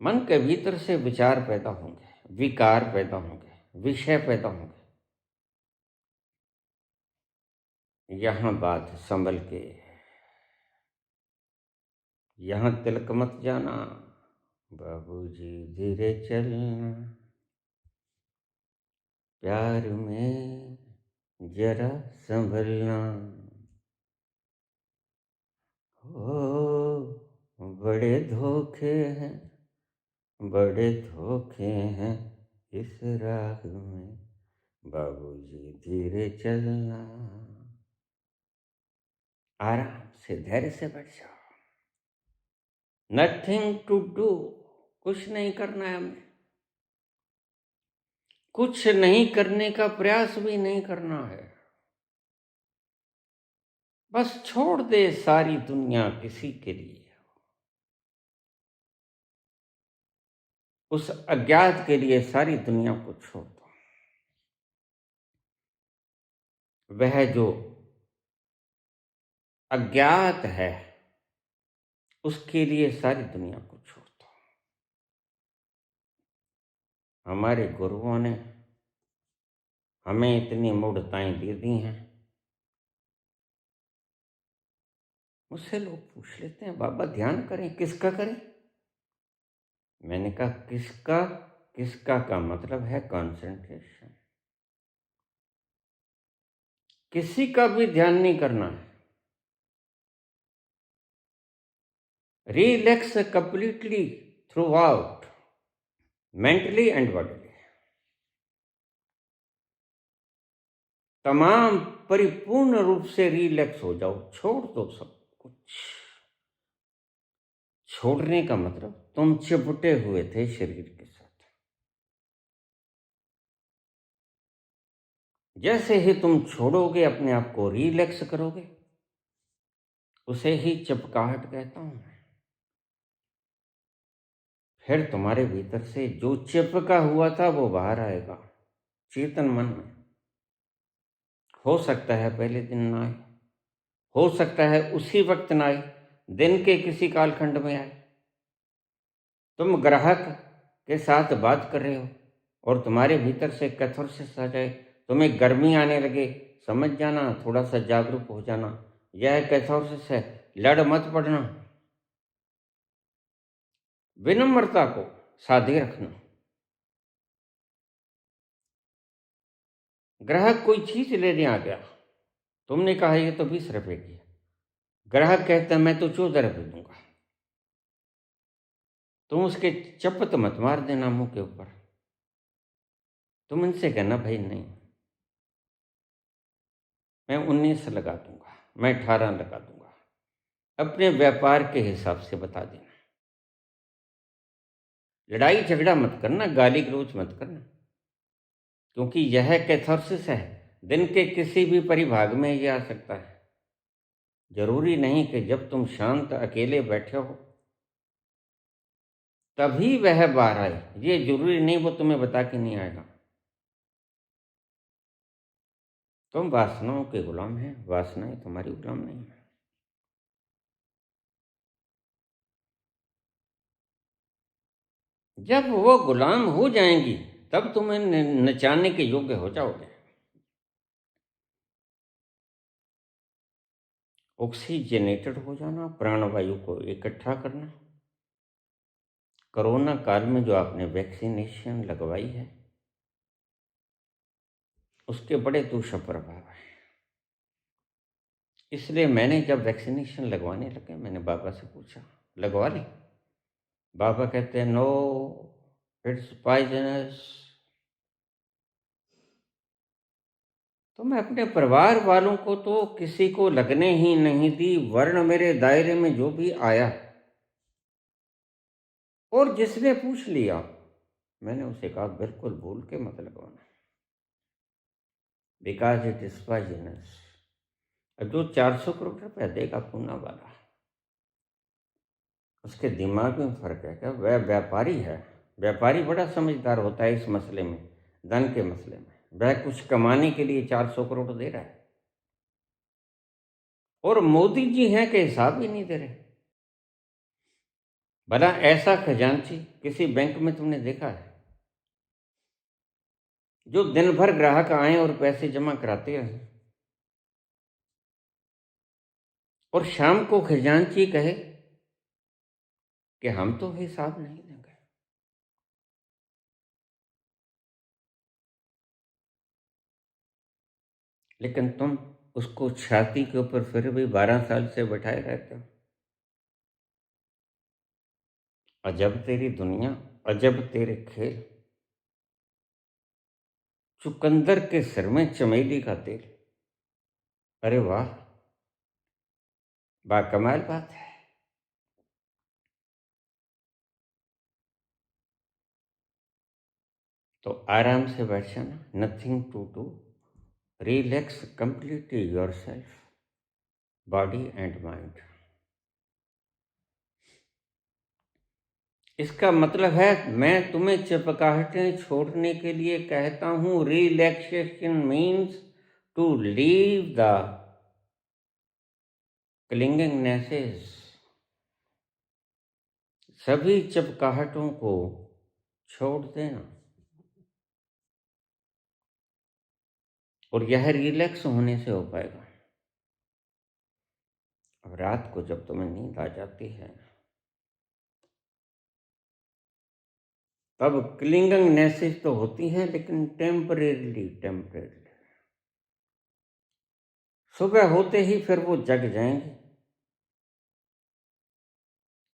मन के भीतर से विचार पैदा होंगे, विकार पैदा होंगे, विषय पैदा होंगे। यहां बात संभल के, यहां तिलक मत जाना। बाबूजी धीरे चलना, प्यार में जरा संभलना। हो बड़े धोखे हैं, बड़े धोखे हैं इस राह में, बाबूजी धीरे चलना। आराम से धैर्य से बैठ जाओ। नथिंग टू डू, कुछ नहीं करना है हमें, कुछ नहीं करने का प्रयास भी नहीं करना है। बस छोड़ दे सारी दुनिया किसी के लिए, उस अज्ञात के लिए सारी दुनिया को छोड़ दो। वह जो अज्ञात है उसके लिए सारी दुनिया को छोड़ दो। हमारे गुरुओं ने हमें इतनी मूढ़ताएं दे दी हैं। मुझसे लोग पूछ लेते हैं, बाबा ध्यान करें, किसका करें? मैंने कहा किसका, किसका का मतलब है कंसंट्रेशन। किसी का भी ध्यान नहीं करना है। Relax completely through out, mentally and bodily. तमाम परिपूर्ण रूप से रिलैक्स हो जाओ, छोड़ दो सब कुछ। छोड़ने का मतलब तुम चिपटे हुए थे शरीर के साथ। जैसे ही तुम छोड़ोगे, अपने आप को रिलैक्स करोगे, उसे ही चिपकाहट कहता हूं मैं। फिर तुम्हारे भीतर से जो चिपका हुआ था वो बाहर आएगा, चेतन मन में। हो सकता है पहले दिन ना आए, हो सकता है उसी वक्त ना आए, दिन के किसी कालखंड में आए। तुम ग्राहक के साथ बात कर रहे हो और तुम्हारे भीतर से कैथार्सिस आ जाए, तुम्हें गर्मी आने लगे, समझ जाना, थोड़ा सा जागरूक हो जाना, यह कैथार्सिस है, लड़ मत पड़ना। विनम्रता को साधे रखना। ग्राहक कोई चीज लेने आ गया, तुमने कहा ये तो 20 रुपए की है, ग्राहक कहता है मैं तो 14 रुपए दूंगा। तुम उसके चपत मत मार देना मुंह के ऊपर। तुम इनसे कहना भाई नहीं, मैं 19 लगा दूंगा, मैं 18 लगा दूंगा, अपने व्यापार के हिसाब से बता देना। लड़ाई झगड़ा मत करना, गाली गलौज मत करना, क्योंकि यह कैथार्सिस है। दिन के किसी भी परिभाग में यह आ सकता है। जरूरी नहीं कि जब तुम शांत अकेले बैठे हो तभी वह बाहर आए, ये जरूरी नहीं वो तुम्हें बता के नहीं आएगा। तुम वासनाओं के गुलाम हैं, वासनाएं तुम्हारी गुलाम नहीं है। जब वो गुलाम हो जाएंगी तब तुम्हें नचाने के योग्य हो जाओगे। ऑक्सीजनेटेड हो जाना, प्राणवायु को इकट्ठा करना। कोरोना काल में जो आपने वैक्सीनेशन लगवाई है उसके बड़े दुष्प्रभाव हैं। इसलिए मैंने जब वैक्सीनेशन लगवाने लगे मैंने बाबा से पूछा लगवा ली? बाबा कहते हैं नो, इट्स पॉइजनस। तो मैं अपने परिवार वालों को तो किसी को लगने ही नहीं दी, वर्ण मेरे दायरे में जो भी आया और जिसने पूछ लिया मैंने उसे कहा बिल्कुल भूल के मत लगवाना, बिकॉज इट इज पॉइजनस। जो 400 करोड़ रुपया देगा पूना वाला, उसके दिमाग में फर्क है क्या? वह व्यापारी है। व्यापारी बड़ा समझदार होता है इस मसले में, धन के मसले में। वह कुछ कमाने के लिए 400 करोड़ दे रहा है और मोदी जी हैं कि हिसाब ही नहीं दे रहे। भला ऐसा खजांची किसी बैंक में तुमने देखा है जो दिन भर ग्राहक आए और पैसे जमा कराते हैं और शाम को खजांची कहे कि हम तो हिसाब नहीं देंगे? लेकिन तुम उसको छाती के ऊपर फिर भी 12 साल से बैठाए रहते हो। अजब तेरी दुनिया, अजब तेरे खेल। चुकंदर के सिर में चमेली का तेल। अरे वाह, बाकमाल बात है। तो आराम से बैठ जाना, nothing to do, relax completely yourself, body and mind. इसका मतलब है मैं तुम्हें चिपकाहटें छोड़ने के लिए कहता हूं। Relaxation means to leave the clingingnesses. सभी चिपकाहटों को छोड़ देना। और यह रिलैक्स होने से हो पाएगा। अब रात को जब तुम्हें नींद आ जाती है तब क्लिंगिंगनेसेस तो होती है लेकिन टेम्परेरी। सुबह होते ही फिर वो जग जाएंगे।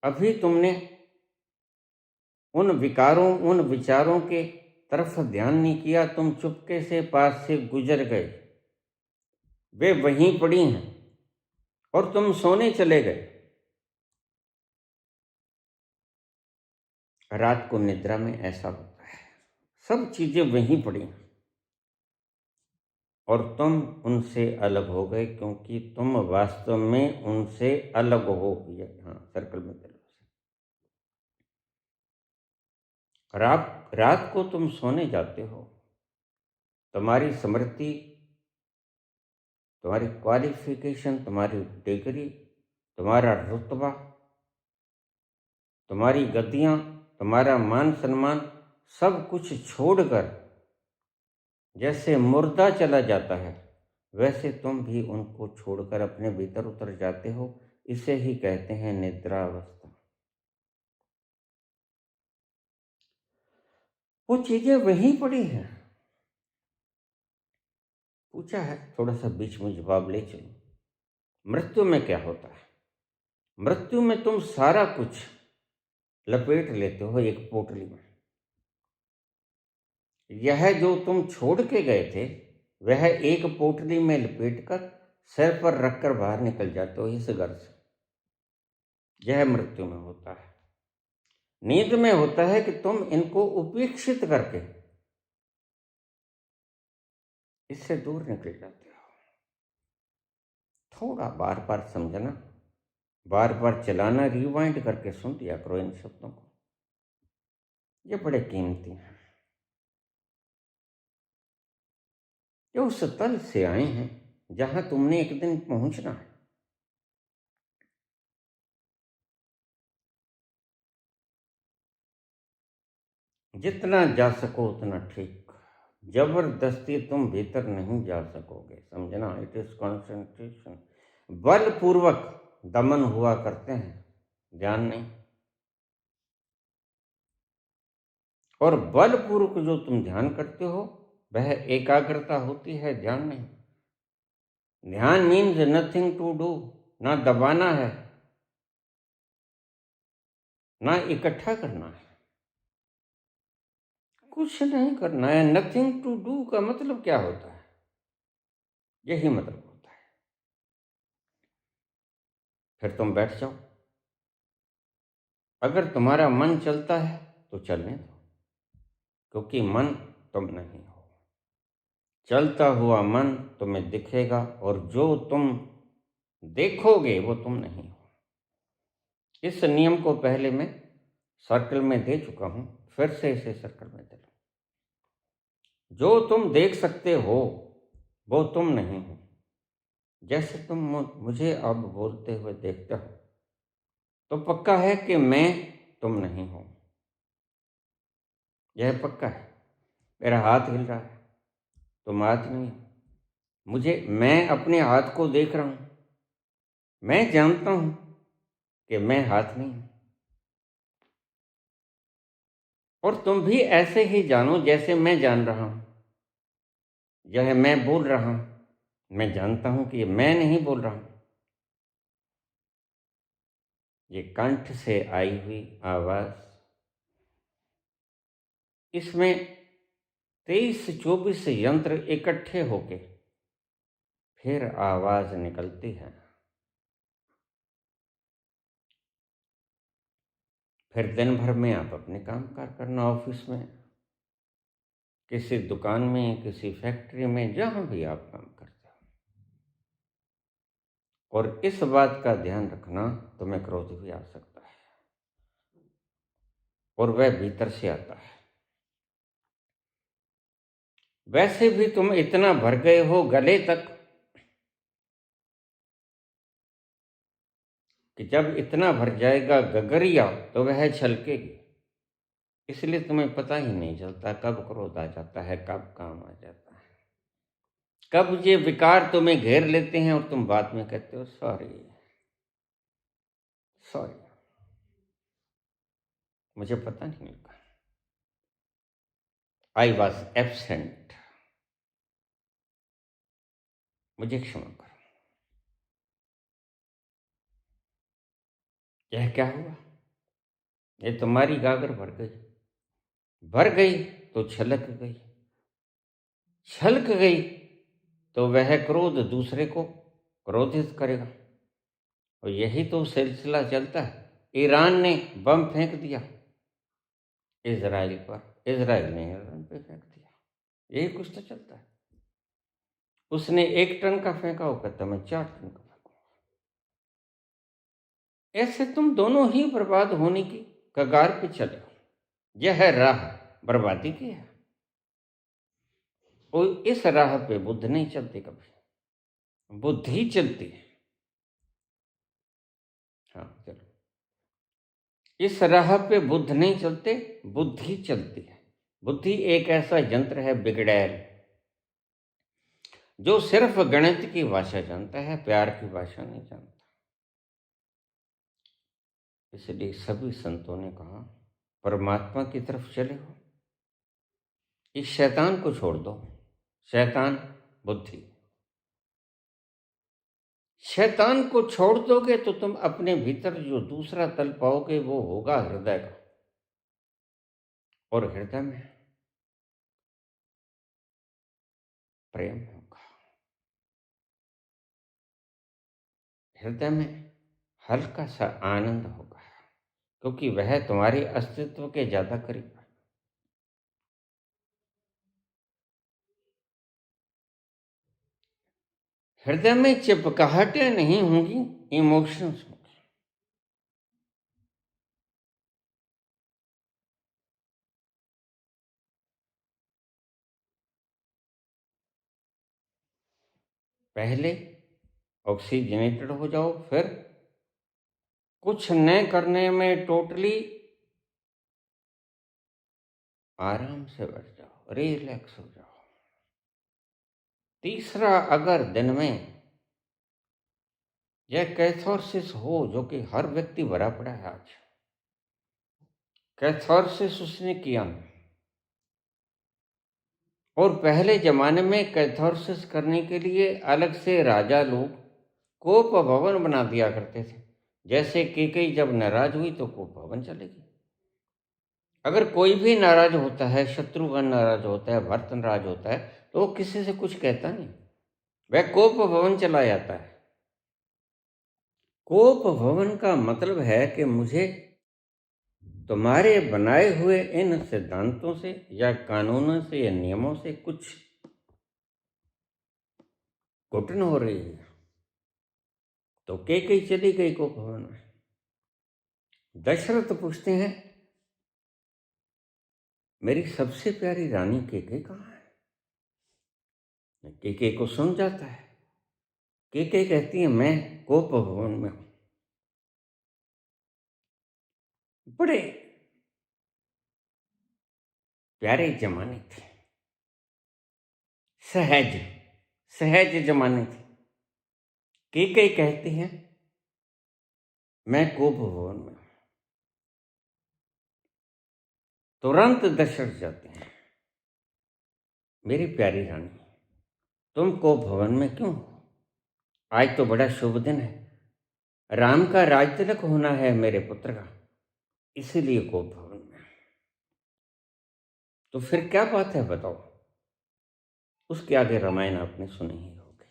अभी तुमने उन विकारों, उन विचारों के तरफ ध्यान नहीं किया, तुम चुपके से पास से गुजर गए। वे वहीं पड़ी हैं और तुम सोने चले गए। रात को निद्रा में ऐसा होता है, सब चीजें वहीं पड़ी हैं और तुम उनसे अलग हो गए, क्योंकि तुम वास्तव में उनसे अलग हो गए। हाँ, सर्कल में चलो। रात को तुम सोने जाते हो, तुम्हारी स्मृति, तुम्हारी क्वालिफिकेशन, तुम्हारी डिग्री, तुम्हारा रुतबा, तुम्हारी गद्दियाँ, तुम्हारा मान सम्मान, सब कुछ छोड़कर जैसे मुर्दा चला जाता है वैसे तुम भी उनको छोड़कर अपने भीतर उतर जाते हो। इसे ही कहते हैं निद्रावस्था। वो चीजें वहीं पड़ी हैं। पूछा है, थोड़ा सा बीच में जवाब ले चलो। मृत्यु में क्या होता है? मृत्यु में तुम सारा कुछ लपेट लेते हो एक पोटली में। यह जो तुम छोड़ के गए थे वह एक पोटली में लपेटकर सिर पर रखकर बाहर निकल जाते हो इस घर से। यह मृत्यु में होता है। नींद में होता है कि तुम इनको उपेक्षित करके इससे दूर निकल जाते हो। थोड़ा बार बार समझना, बार बार चलाना, रिवाइंड करके सुन दिया करो इन शब्दों को। ये बड़े कीमती हैं। ये उस तल से आए हैं जहां तुमने एक दिन पहुंचना है। जितना जा सको उतना ठीक। जबरदस्ती तुम भीतर नहीं जा सकोगे, समझना। It is concentration. बलपूर्वक दमन हुआ करते हैं, ध्यान नहीं। और बलपूर्वक जो तुम ध्यान करते हो वह एकाग्रता होती है, ध्यान नहीं। ध्यान मीन्स नथिंग टू डू। ना दबाना है, ना इकट्ठा करना है, कुछ नहीं करना है। नथिंग टू डू का मतलब क्या होता है? यही मतलब होता है। फिर तुम बैठ जाओ। अगर तुम्हारा मन चलता है तो चलने दो, क्योंकि मन तुम नहीं हो। चलता हुआ मन तुम्हें दिखेगा और जो तुम देखोगे वो तुम नहीं हो। इस नियम को पहले मैं सर्कल में दे चुका हूं, फिर से इसे सर्कल में दे लो। जो तुम देख सकते हो वो तुम नहीं हो। जैसे तुम मुझे अब बोलते हुए देखते हो तो पक्का है कि मैं तुम नहीं हो। यह पक्का है। मेरा हाथ हिल रहा है, तुम हाथ नहीं हो। मैं अपने हाथ को देख रहा हूं, मैं जानता हूं कि मैं हाथ नहीं हूं। और तुम भी ऐसे ही जानो जैसे मैं जान रहा हूं। यह मैं बोल रहा हूं, मैं जानता हूं कि मैं नहीं बोल रहा हूं। ये कंठ से आई हुई आवाज, इसमें 23-24 यंत्र इकट्ठे होके फिर आवाज निकलती है। फिर दिन भर में आप अपने काम कार करना, ऑफिस में, किसी दुकान में, किसी फैक्ट्री में, जहां भी आप काम करते हो। और इस बात का ध्यान रखना, तुम्हें क्रोध भी आ सकता है और वह भीतर से आता है। वैसे भी तुम इतना भर गए हो गले तक कि जब इतना भर जाएगा गगरिया तो वह छलकेगी। इसलिए तुम्हें पता ही नहीं चलता कब क्रोध आ जाता है, कब काम आ जाता है, कब ये विकार तुम्हें घेर लेते हैं और तुम बाद में कहते हो सॉरी सॉरी, मुझे पता नहीं लगा, आई वॉज एब्सेंट, मुझे क्षमा करो। यह क्या हुआ? ये तुम्हारी गागर भर गई। भर गई तो छलक गई। छलक गई तो वह क्रोध दूसरे को क्रोधित करेगा। और यही तो सिलसिला चलता है। ईरान ने बम फेंक दिया इजराइल पर, इजराइल ने ईरान पे फेंक दिया। यही कुछ तो चलता है। उसने 1 टन का फेंका, वो कहता मैं 4 टन का फेंकूंगा। ऐसे तुम दोनों ही बर्बाद होने की कगार पे चले हो। यह राह बर्बादी की है। और इस राह पे बुद्ध नहीं चलते कभी, बुद्धि चलती है। हाँ चलो, इस राह पे बुद्ध नहीं चलते, बुद्धि चलती है। बुद्धि एक ऐसा यंत्र है बिगड़ैल, जो सिर्फ गणित की भाषा जानता है, प्यार की भाषा नहीं जानता। इसलिए सभी संतों ने कहा परमात्मा की तरफ चले हो, इस शैतान को छोड़ दो। शैतान बुद्धि। शैतान को छोड़ दोगे तो तुम अपने भीतर जो दूसरा तल पाओगे वो होगा हृदय का। और हृदय में प्रेम होगा, हृदय में हल्का सा आनंद होगा, क्योंकि वह तुम्हारे अस्तित्व के ज्यादा करीब है। हृदय में चिपकाहटें नहीं होंगी, इमोशंस होंगे। पहले ऑक्सीजनेटेड हो जाओ, फिर कुछ न करने में टोटली आराम से बैठ जाओ, रिलैक्स हो जाओ। तीसरा, अगर दिन में यह कैथारसिस हो, जो कि हर व्यक्ति भरा पड़ा है आज, कैथारसिस उसने किया नहीं। और पहले जमाने में कैथारसिस करने के लिए अलग से राजा लोग कोप भवन बना दिया करते थे। जैसे कैकेयी जब नाराज हुई तो कोप भवन चलेगी। अगर कोई भी नाराज होता है, शत्रुघ्न नाराज होता है, भरत नाराज होता है, तो वो किसी से कुछ कहता नहीं, वह कोप भवन चला जाता है। कोप भवन का मतलब है कि मुझे तुम्हारे बनाए हुए इन सिद्धांतों से या कानूनों से या नियमों से कुछ घुटन हो रही है। तो कैकेयी चली गई कोप भवन में। दशरथ पूछते हैं, मेरी सबसे प्यारी रानी कैकेयी कहाँ है? कैकेयी को सुन जाता है। कैकेयी कहती है, मैं कोप भवन में हूं। बड़े प्यारे जमाने थे, सहज सहज जमाने थे। कैकेयी कहती हैं, मैं कोप भवन में हूं। तुरंत दशरथ जाते हैं, मेरी प्यारी रानी, तुम कोप भवन में क्यों हो? आज तो बड़ा शुभ दिन है, राम का राज तिलक होना है मेरे पुत्र का, इसीलिए कोप भवन में। तो फिर क्या बात है बताओ? उसके आगे रामायण आपने सुनी ही होगी।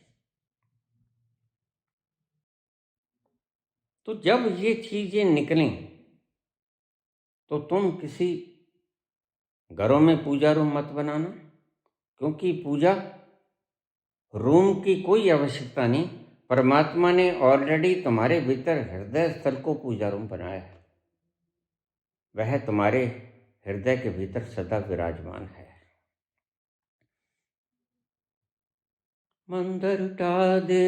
तो जब ये चीजें निकलें तो तुम किसी घरों में पूजा रूम मत बनाना, क्योंकि पूजा रूम की कोई आवश्यकता नहीं। परमात्मा ने ऑलरेडी तुम्हारे भीतर हृदय स्थल को पूजा रूम बनाया है। वह तुम्हारे हृदय के भीतर सदा विराजमान है। मंदिर उठा दे,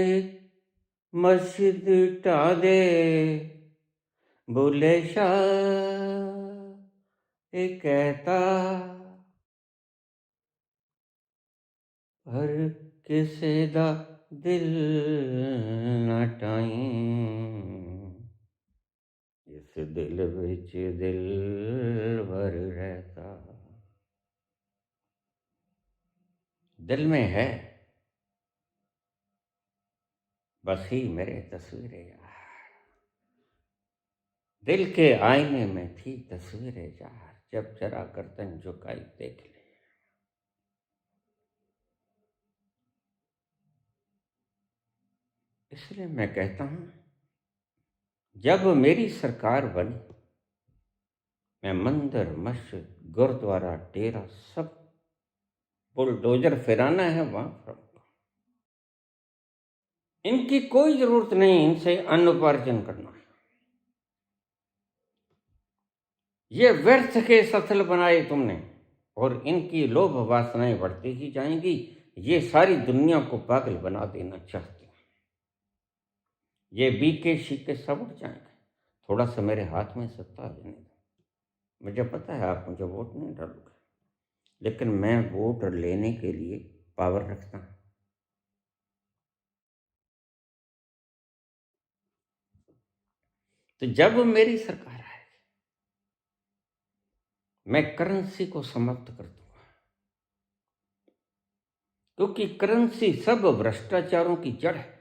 मस्जिद उठा दे, बुले शाह एक कहता, हर किसे दा दिल ना टाई, इस दिल विच दिल भर रहता। दिल में है बस ही मेरे तस्वीरें यार, दिल के आईने में थी तस्वीरें यार, जब जरा गर्दन झुकाई देख ले। इसलिए मैं कहता हूं, जब मेरी सरकार बनी, मैं मंदिर, मस्जिद, गुरुद्वारा, डेरा सब बुलडोजर फिराना है वहां पर। इनकी कोई जरूरत नहीं इनसे अन्न उपार्जन करना है। ये व्यर्थ के सथल बनाए तुमने, और इनकी लोभ वासनाएं बढ़ती ही जाएंगी। ये सारी दुनिया को पागल बना देना चाहते हैं। ये बीके शीके सब उठ जाएंगे। थोड़ा सा मेरे हाथ में सत्ता लेने दो। मुझे पता है आप मुझे वोट नहीं डालोगे, लेकिन मैं वोट लेने के लिए पावर रखता हूं। तो जब मेरी सरकार आए, मैं करेंसी को समाप्त कर दूंगा, क्योंकि करेंसी सब भ्रष्टाचारों की जड़ है।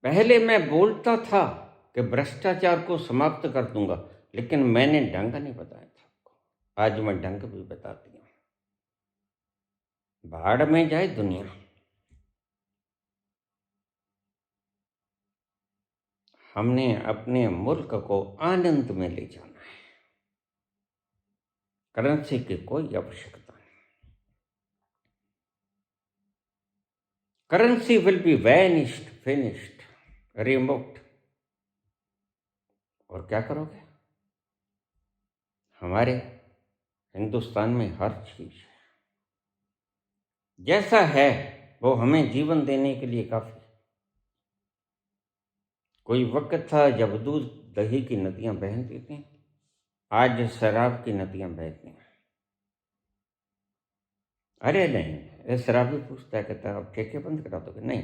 पहले मैं बोलता था कि भ्रष्टाचार को समाप्त कर दूंगा, लेकिन मैंने ढंग नहीं बताया था आपको। आज मैं ढंग भी बताती हूँ। भाड़ में जाए दुनिया, हमने अपने मुल्क को आनंद में ले जाना है। करेंसी की कोई आवश्यकता नहीं। Currency will be vanished, finished, removed. और क्या करोगे? हमारे हिंदुस्तान में हर चीज है, जैसा है वो हमें जीवन देने के लिए काफी। कोई वक्त था जब दूध दही की नदियां बहती थी, आज शराब की नदियां बहती हैं। अरे नहीं, ये शराबी पूछता है, कहता है आप ठेके बंद करा दोगे? नहीं,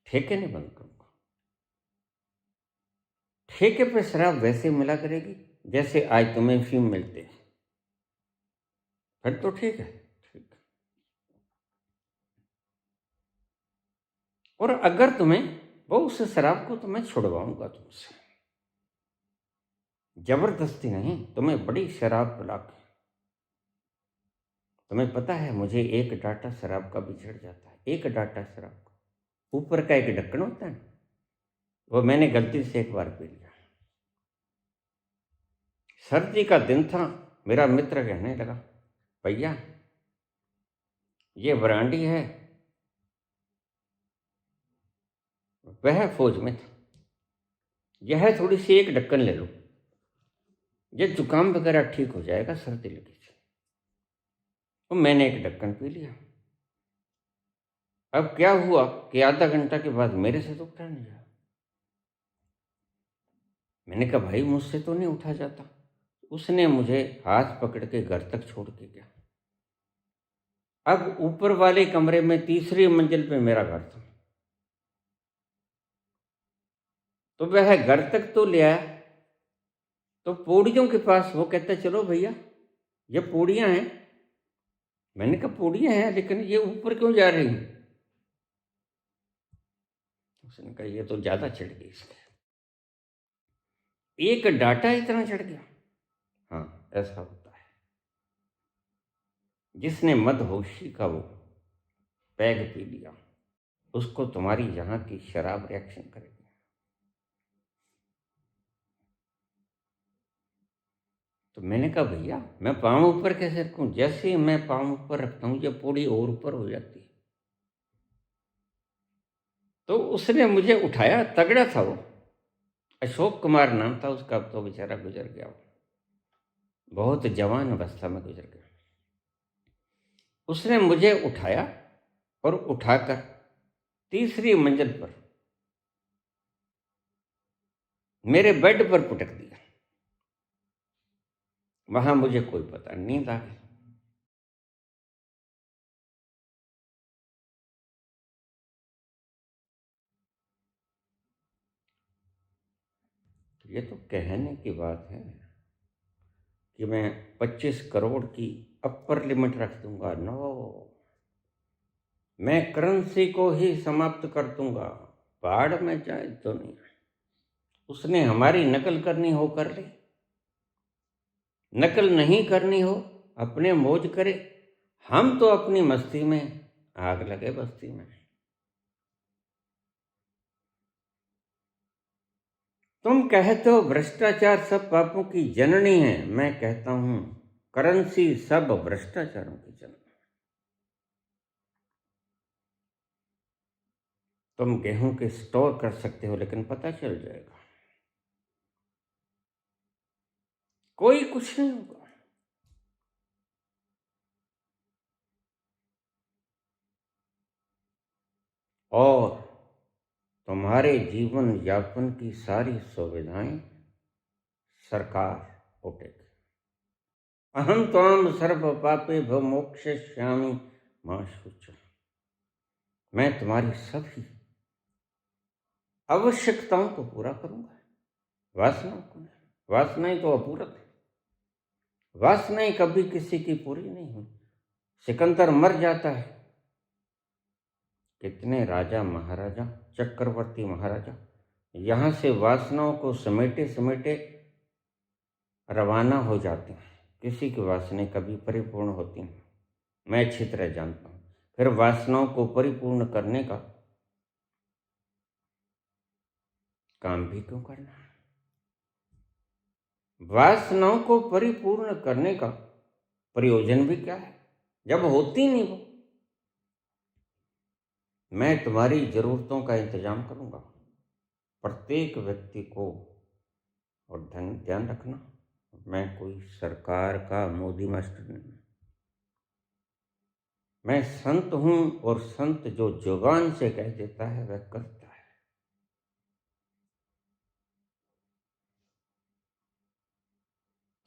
ठेके नहीं बंद करूंगा। ठेके पे शराब वैसे मिला करेगी जैसे आज तुम्हें फीम मिलते हैं, फिर तो ठीक है। ठीक। और अगर तुम्हें वो उस शराब को तो मैं छुड़वाऊंगा तुमसे, जबरदस्ती नहीं, तुम्हें बड़ी शराब पिला के। तुम्हें पता है मुझे एक डाटा शराब का बिछड़ जाता है, एक डाटा शराब का। ऊपर का एक ढक्कन होता है, वो मैंने गलती से एक बार पी लिया। सर्दी का दिन था, मेरा मित्र कहने लगा, भैया ये ब्रांडी है, वह फौज में था, यह थोड़ी सी एक ढक्कन ले लो, ये जुकाम वगैरह ठीक हो जाएगा सर्दी लगी थी। तो मैंने एक ढक्कन पी लिया। अब क्या हुआ कि आधा घंटा के बाद मेरे से तो उठा नहीं जाता। मैंने कहा भाई मुझसे तो नहीं उठा जाता। उसने मुझे हाथ पकड़ के घर तक छोड़ के गया। अब ऊपर वाले कमरे में तीसरी मंजिल पे मेरा घर था, तो वह घर तक तो ले आया। तो पौड़ियों के पास वो कहता चलो भैया ये पौड़ियां हैं। मैंने कहा पौड़ियां हैं, लेकिन ये ऊपर क्यों जा रही हैं? उसने कहा ये तो ज्यादा चढ़ गई इसके, एक डाटा इतना चढ़ गया। हाँ, ऐसा होता है। जिसने मदहोशी का वो पैग पी लिया, उसको तुम्हारी यहाँ की शराब रिएक्शन करेगी। तो मैंने कहा भैया मैं पाँव ऊपर कैसे रखूं? जैसे ही मैं पाँव ऊपर रखता हूँ ये पौड़ी और ऊपर हो जाती है। तो उसने मुझे उठाया, तगड़ा था वो, अशोक कुमार नाम था उसका, अब तो बेचारा गुजर गया, बहुत जवान अवस्था में गुजर गया। उसने मुझे उठाया और उठाकर तीसरी मंजिल पर मेरे बेड पर पुटक दिया। वहां मुझे कोई पता, नींद आ गई। ये तो कहने की बात है कि मैं 25 करोड़ की अपर लिमिट रख दूंगा। नो, मैं करेंसी को ही समाप्त कर दूंगा, बाढ़ में जाए दुनिया। उसने हमारी नकल करनी हो कर ले, नकल नहीं करनी हो अपने मौज करे। हम तो अपनी मस्ती में, आग लगे बस्ती में। तुम कहते हो भ्रष्टाचार सब पापों की जननी है, मैं कहता हूं करेंसी सब भ्रष्टाचारों की जननी। तुम गेहूं के स्टोर कर सकते हो, लेकिन पता चल जाएगा कोई कुछ नहीं होगा। और तुम्हारे जीवन यापन की सारी सुविधाएं सरकार उठेगी। अहम त्वाम सर्व पापे भव मोक्षयिष्यामि मा शुचः। मैं तुम्हारी सभी आवश्यकताओं को पूरा करूंगा, वासनाओं को नहीं। वासनाएं तो अपूरत है, वासनाएं कभी किसी की पूरी नहीं हुई। सिकंदर मर जाता है, कितने राजा महाराजा, चक्रवर्ती महाराजा यहां से वासनाओं को समेटे समेटे रवाना हो जाते हैं। किसी की वासनाएं कभी परिपूर्ण होती हैं, मैं अच्छी तरह जानता हूँ। फिर वासनाओं को परिपूर्ण करने का काम भी क्यों करना है? वासनाओं को परिपूर्ण करने का प्रयोजन भी क्या है जब होती नहीं वो? मैं तुम्हारी जरूरतों का इंतजाम करूंगा, प्रत्येक व्यक्ति को। और ध्यान रखना, मैं कोई सरकार का मोदी मास्टर नहीं, मैं संत हूं, और संत जो जुबान से कह देता है वह करता है।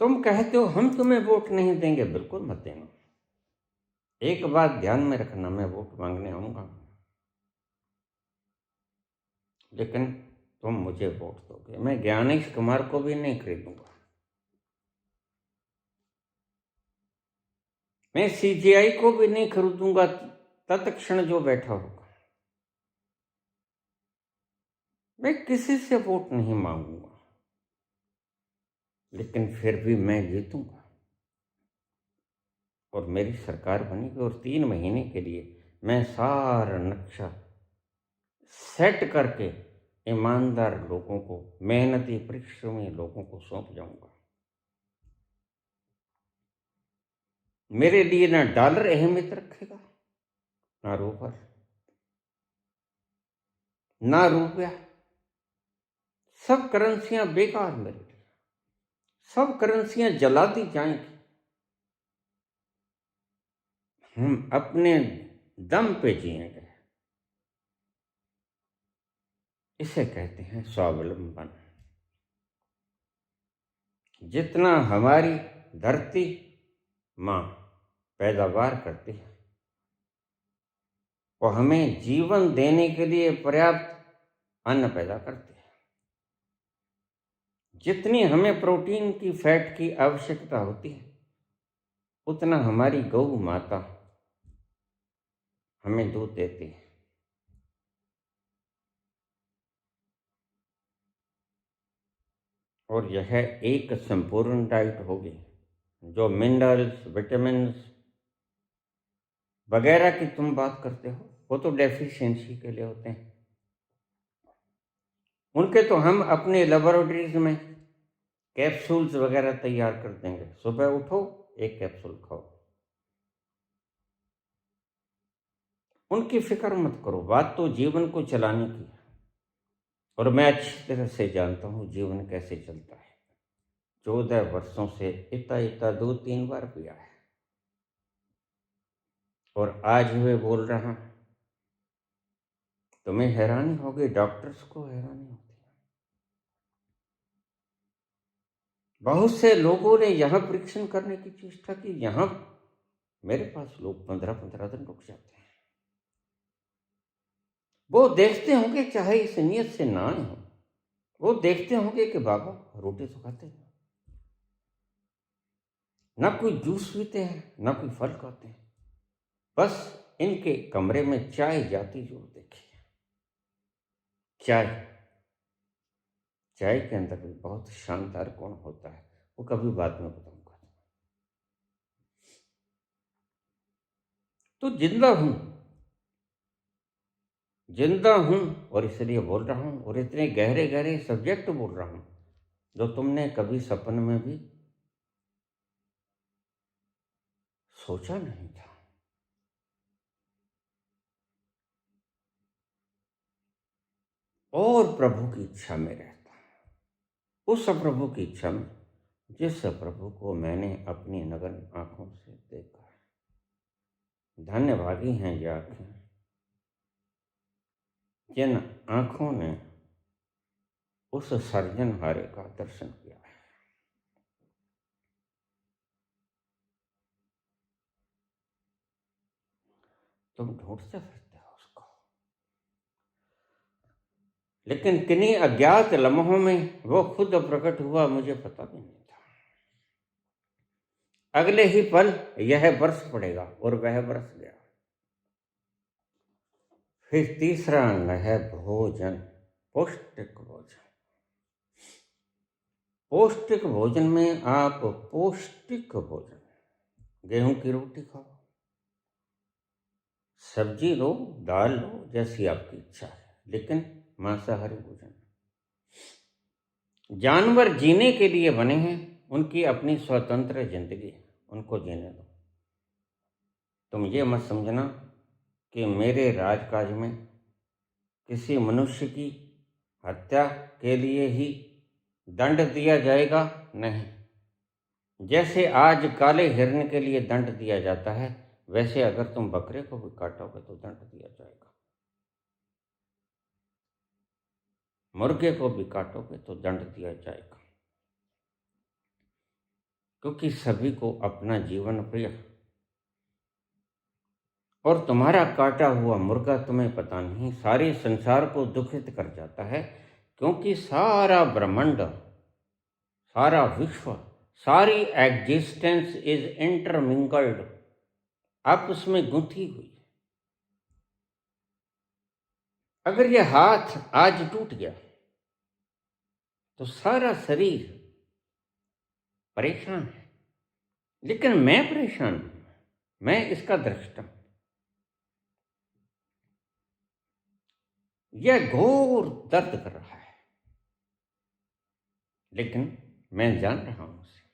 तुम कहते हो हम तुम्हें वोट नहीं देंगे, बिल्कुल मत देना। एक बात ध्यान में रखना, मैं वोट मांगने आऊंगा, लेकिन तुम मुझे वोट दोगे। मैं ज्ञानेश कुमार को भी नहीं खरीदूंगा, मैं सीजीआई को भी नहीं खरीदूंगा तत्क्षण जो बैठा होगा। मैं किसी से वोट नहीं मांगूंगा, लेकिन फिर भी मैं जीतूंगा और मेरी सरकार बनेगी। और 3 महीने के लिए मैं सारा नक्शा सेट करके ईमानदार लोगों को, मेहनती परिश्रमी लोगों को सौंप जाऊंगा। मेरे लिए ना डॉलर अहमियत रखेगा, ना रूपा, ना रुपया। सब करेंसियां बेकार मेरे लिए, सब करेंसियां जला दी जाएंगी। हम अपने दम पे जिएंगे। इसे कहते हैं स्वावलंबन। जितना हमारी धरती माँ पैदावार करती है, वो हमें जीवन देने के लिए पर्याप्त अन्न पैदा करती है। जितनी हमें प्रोटीन की, फैट की आवश्यकता होती है, उतना हमारी गौ माता हमें दूध देती है। और यह एक संपूर्ण डाइट होगी। जो मिनरल्स, विटामिन्स वगैरह की तुम बात करते हो, वो तो डेफिशिएंसी के लिए होते हैं। उनके तो हम अपने लेबोरेटरीज में कैप्सूल्स वगैरह तैयार कर देंगे। सुबह उठो, एक कैप्सूल खाओ। उनकी फिक्र मत करो, बात तो जीवन को चलाने की है। और मैं अच्छी तरह से जानता हूँ जीवन कैसे चलता है। 14 वर्षों से इतना इतना 2-3 बार पिया है, और आज मैं बोल रहा हूँ। तुम्हें हैरानी होगी, डॉक्टर्स को हैरानी होती है। बहुत से लोगों ने यहाँ परीक्षण करने की चेष्टा की। यहाँ मेरे पास लोग 15-15 दिन रुक जाते हैं। वो देखते होंगे, चाहे इस नियत से ना आए हो, वो देखते होंगे कि बाबा रोटी तो खाते हैं, ना कोई जूस पीते हैं, ना कोई फल खाते हैं, बस इनके कमरे में चाय जाती जरूर देखी है। चाय, चाय के अंदर भी बहुत शानदार गुण होता है, वो कभी बाद में बताऊंगा। तो जिंदा हूं, जिंदा हूं, और इसलिए बोल रहा हूं, और इतने गहरे गहरे सब्जेक्ट बोल रहा हूं जो तुमने कभी सपन में भी सोचा नहीं था। और प्रभु की इच्छा में रहता, उस प्रभु की इच्छा में, जिस प्रभु को मैंने अपनी नग्न आंखों से देखा है। धन्यभागी हैं ये आंखें, जिन आंखों ने उस सर्जनहारे का दर्शन किया है। तुम ढूंढते फिरते हो उसको, लेकिन किन्हीं अज्ञात लम्हों में वो खुद प्रकट हुआ, मुझे पता भी नहीं था। अगले ही पल यह बरस पड़ेगा, और वह बरस गया। फिर तीसरा अंग है भोजन, पौष्टिक भोजन। पौष्टिक भोजन में आप पौष्टिक भोजन, गेहूं की रोटी खाओ, सब्जी लो, दाल लो, जैसी आपकी इच्छा है, लेकिन मांसाहारी भोजन। जानवर जीने के लिए बने हैं, उनकी अपनी स्वतंत्र जिंदगी है, उनको जीने दो। तुम ये मत समझना कि मेरे राजकाज में किसी मनुष्य की हत्या के लिए ही दंड दिया जाएगा, नहीं। जैसे आज काले हिरण के लिए दंड दिया जाता है, वैसे अगर तुम बकरे को भी काटोगे तो दंड दिया जाएगा। मुर्गे को भी काटोगे तो दंड दिया जाएगा, क्योंकि सभी को अपना जीवन प्रिय। और तुम्हारा काटा हुआ मुर्गा, तुम्हें पता नहीं, सारे संसार को दुखित कर जाता है, क्योंकि सारा ब्रह्मांड, सारा विश्व, सारी एग्जिस्टेंस इज इंटरमिंगल्ड, आपस में गुंथी हुई। अगर यह हाथ आज टूट गया तो सारा शरीर परेशान है, लेकिन मैं परेशान हूं, मैं इसका दृष्टा हूं। यह घोर दर्द कर रहा है, लेकिन मैं जान रहा हूं उसे।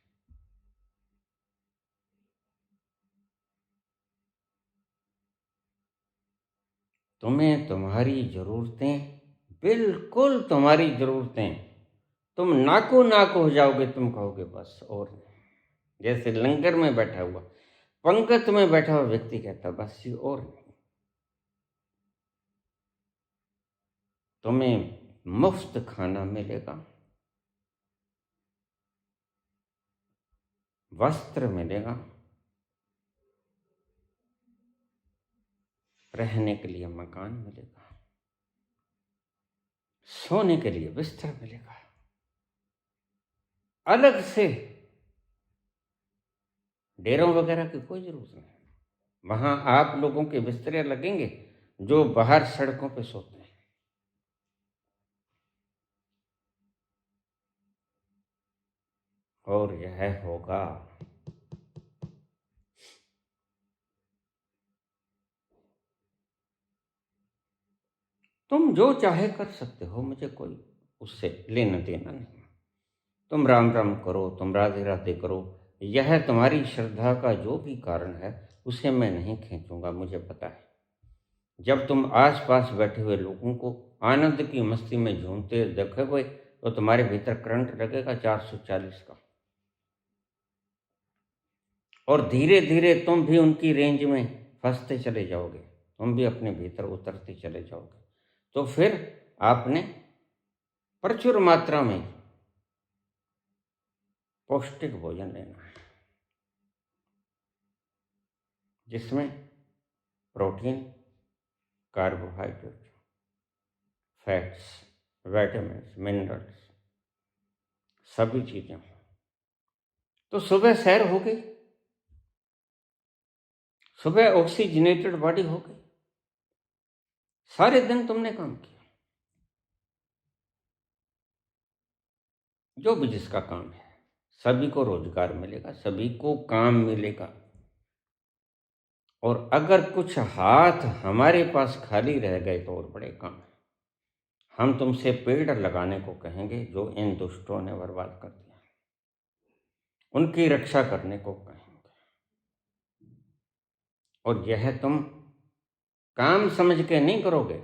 तुम्हें तुम्हारी जरूरतें, बिल्कुल तुम्हारी जरूरतें, तुम नाको नाक हो जाओगे, तुम कहोगे बस और नहीं। जैसे लंगर में बैठा हुआ, पंगत में बैठा हुआ व्यक्ति कहता बस ये और नहीं। तुम्हें मुफ्त खाना मिलेगा, वस्त्र मिलेगा, रहने के लिए मकान मिलेगा, सोने के लिए बिस्तर मिलेगा। अलग से डेरों वगैरह की कोई जरूरत नहीं। वहां आप लोगों के बिस्तरे लगेंगे जो बाहर सड़कों पे सोते हैं। और यह होगा, तुम जो चाहे कर सकते हो, मुझे कोई उससे लेना देना नहीं। तुम राम राम करो, तुम राधे राधे करो, यह तुम्हारी श्रद्धा का जो भी कारण है उसे मैं नहीं खींचूंगा, मुझे पता है। जब तुम आसपास बैठे हुए लोगों को आनंद की मस्ती में झूमते देखोगे तो तुम्हारे भीतर करंट लगेगा 440 का, और धीरे धीरे तुम भी उनकी रेंज में फंसते चले जाओगे, तुम भी अपने भीतर उतरते चले जाओगे। तो फिर आपने प्रचुर मात्रा में पौष्टिक भोजन लेना है, जिसमें protein, carbohydrate, fats, vitamins, minerals, सभी चीजें हों। तो सुबह सैर हो गई, सुबह ऑक्सीजनेटेड बॉडी हो गई, सारे दिन तुमने काम किया, जो भी जिसका काम है, सभी को रोजगार मिलेगा, सभी को काम मिलेगा। और अगर कुछ हाथ हमारे पास खाली रह गए तो और बड़े काम है। हम तुमसे पेड़ लगाने को कहेंगे जो इन दुष्टों ने बर्बाद कर दिया, उनकी रक्षा करने को कहेंगे। और यह तुम काम समझ के नहीं करोगे,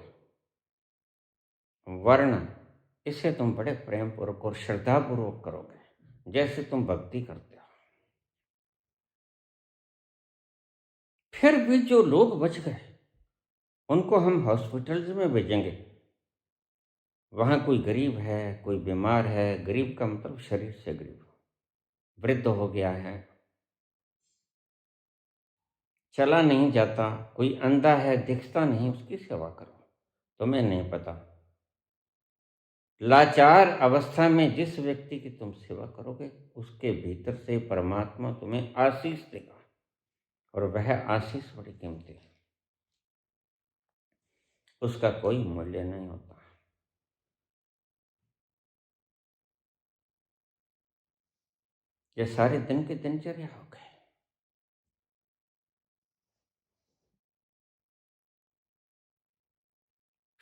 वरना इसे तुम बड़े प्रेम पूर्वक और श्रद्धा पूर्वक करोगे, जैसे तुम भक्ति करते हो। फिर भी जो लोग बच गए उनको हम हॉस्पिटल्स में भेजेंगे। वहां कोई गरीब है, कोई बीमार है, गरीब का मतलब शरीर से गरीब, वृद्ध हो गया है, चला नहीं जाता, कोई अंधा है, दिखता नहीं, उसकी सेवा करो। तुम्हें नहीं पता, लाचार अवस्था में जिस व्यक्ति की तुम सेवा करोगे उसके भीतर से परमात्मा तुम्हें आशीष देगा, और वह आशीष बड़ी कीमती है, उसका कोई मूल्य नहीं होता। ये सारे दिन की दिनचर्या हो गए।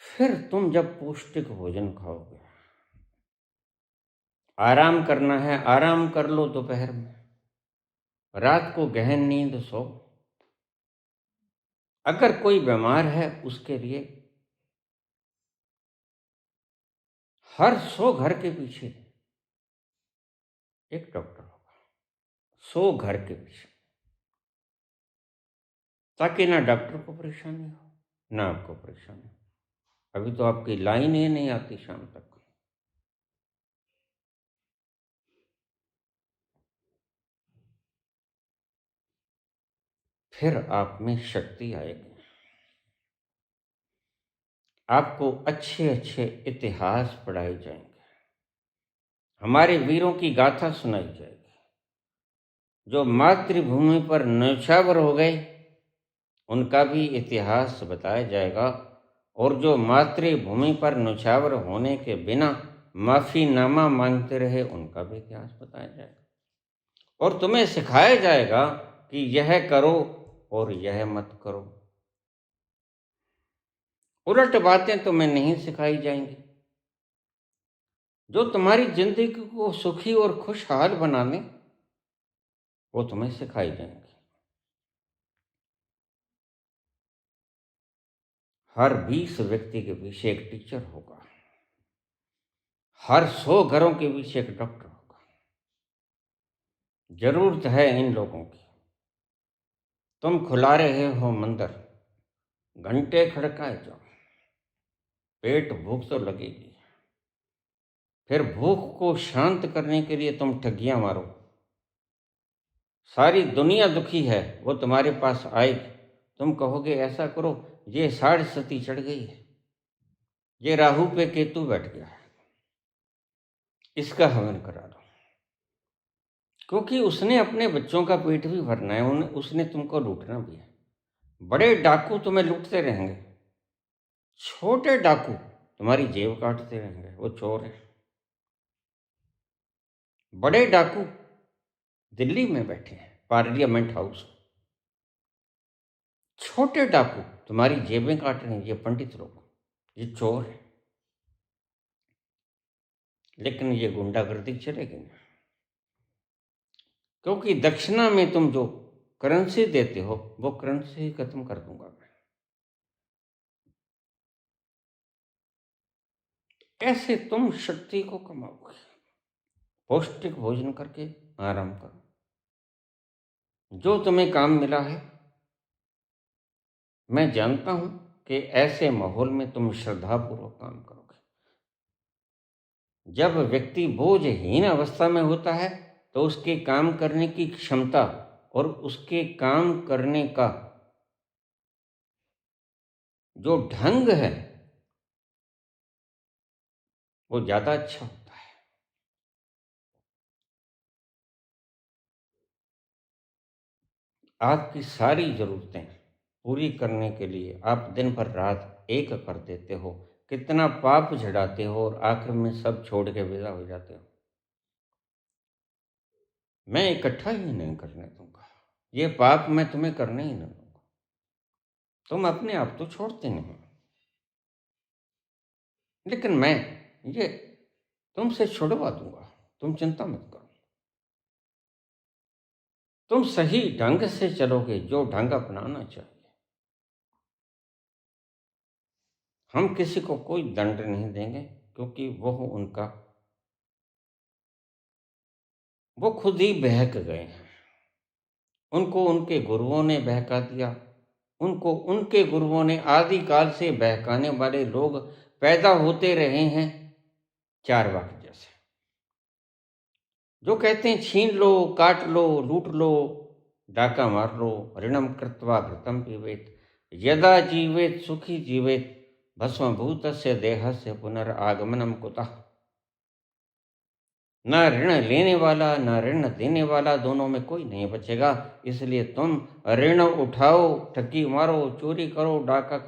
फिर तुम जब पौष्टिक भोजन खाओगे, आराम करना है, आराम कर लो दोपहर में, रात को गहन नींद सो। अगर कोई बीमार है उसके लिए हर 100 घर के पीछे एक डॉक्टर होगा, 100 घर के पीछे, ताकि ना डॉक्टर को परेशानी हो ना आपको परेशानी हो। अभी तो आपकी लाइन ही नहीं आती शाम तक। फिर आप में शक्ति आएगी, आपको अच्छे अच्छे इतिहास पढ़ाए जाएंगे, हमारे वीरों की गाथा सुनाई जाएगी। जो मातृभूमि पर न्यौछावर हो गए उनका भी इतिहास बताया जाएगा, और जो मातृभूमि पर न्यौछावर होने के बिना माफीनामा मांगते रहे उनका भी इतिहास बताया जाएगा। और तुम्हें सिखाया जाएगा कि यह करो और यह मत करो। उलट बातें तुम्हें नहीं सिखाई जाएंगी। जो तुम्हारी जिंदगी को सुखी और खुशहाल बनाने वो तुम्हें सिखाई जाएंगी। हर 20 व्यक्ति के पीछे एक टीचर होगा, हर 100 घरों के पीछे एक डॉक्टर होगा। जरूरत है इन लोगों की। तुम खुला रहे हो मंदिर, घंटे खड़काए जाओ, पेट भूख तो लगेगी, फिर भूख को शांत करने के लिए तुम ठगियां मारो। सारी दुनिया दुखी है, वो तुम्हारे पास आएगी, तुम कहोगे ऐसा करो, ये 6.5 चढ़ गई है, ये राहु पे केतु बैठ गया है, इसका हवन करा दो। क्योंकि उसने अपने बच्चों का पेट भी भरना है, उसने तुमको लूटना भी है। बड़े डाकू तुम्हें लूटते रहेंगे, छोटे डाकू तुम्हारी जेब काटते रहेंगे, वो चोर है। बड़े डाकू दिल्ली में बैठे हैं, पार्लियामेंट हाउस। छोटे डाकू तुम्हारी जेबें काट रहे हैं, ये पंडित लोग, ये चोर है। लेकिन ये गुंडागर्दी चलेगी ना, क्योंकि दक्षिणा में तुम जो करेंसी देते हो वो करेंसी ही खत्म कर दूंगा मैं। कैसे तुम शक्ति को कमाओगे? पौष्टिक भोजन करके आराम करो। जो तुम्हें काम मिला है, मैं जानता हूं कि ऐसे माहौल में तुम श्रद्धापूर्वक काम करोगे। जब व्यक्ति बोझहीन अवस्था में होता है तो उसके काम करने की क्षमता और उसके काम करने का जो ढंग है वो ज्यादा अच्छा होता है। आपकी सारी जरूरतें पूरी करने के लिए आप दिन भर रात एक कर देते हो, कितना पाप झड़ाते हो और आखिर में सब छोड़ के विदा हो जाते हो। मैं इकट्ठा ही नहीं करने दूंगा, ये पाप मैं तुम्हें करने ही नहीं दूंगा। तुम अपने आप तो छोड़ते नहीं, लेकिन मैं ये तुमसे छुड़वा दूंगा, तुम चिंता मत करो। तुम सही ढंग से चलोगे, जो ढंग अपनाना चाहिए। हम किसी को कोई दंड नहीं देंगे, क्योंकि वो खुद ही बहक गए हैं। उनको उनके गुरुओं ने बहका दिया, उनको उनके गुरुओं ने आदिकाल से बहकाने वाले लोग पैदा होते रहे हैं, चारवाक जैसे, जो कहते हैं छीन लो, काट लो, लूट लो, डाका मार लो, ऋणम कृत्वा घृतम पीवेत, यदा जीवेत सुखी जीवेत, भस्मभूतस्य देहस्य पुनरागमनम कुतः। ना ऋण लेने वाला ना ऋण देने वाला, दोनों में कोई नहीं बचेगा। इसलिए तुम ऋण उठाओ, ठगी मारो, चोरी करो, डाका,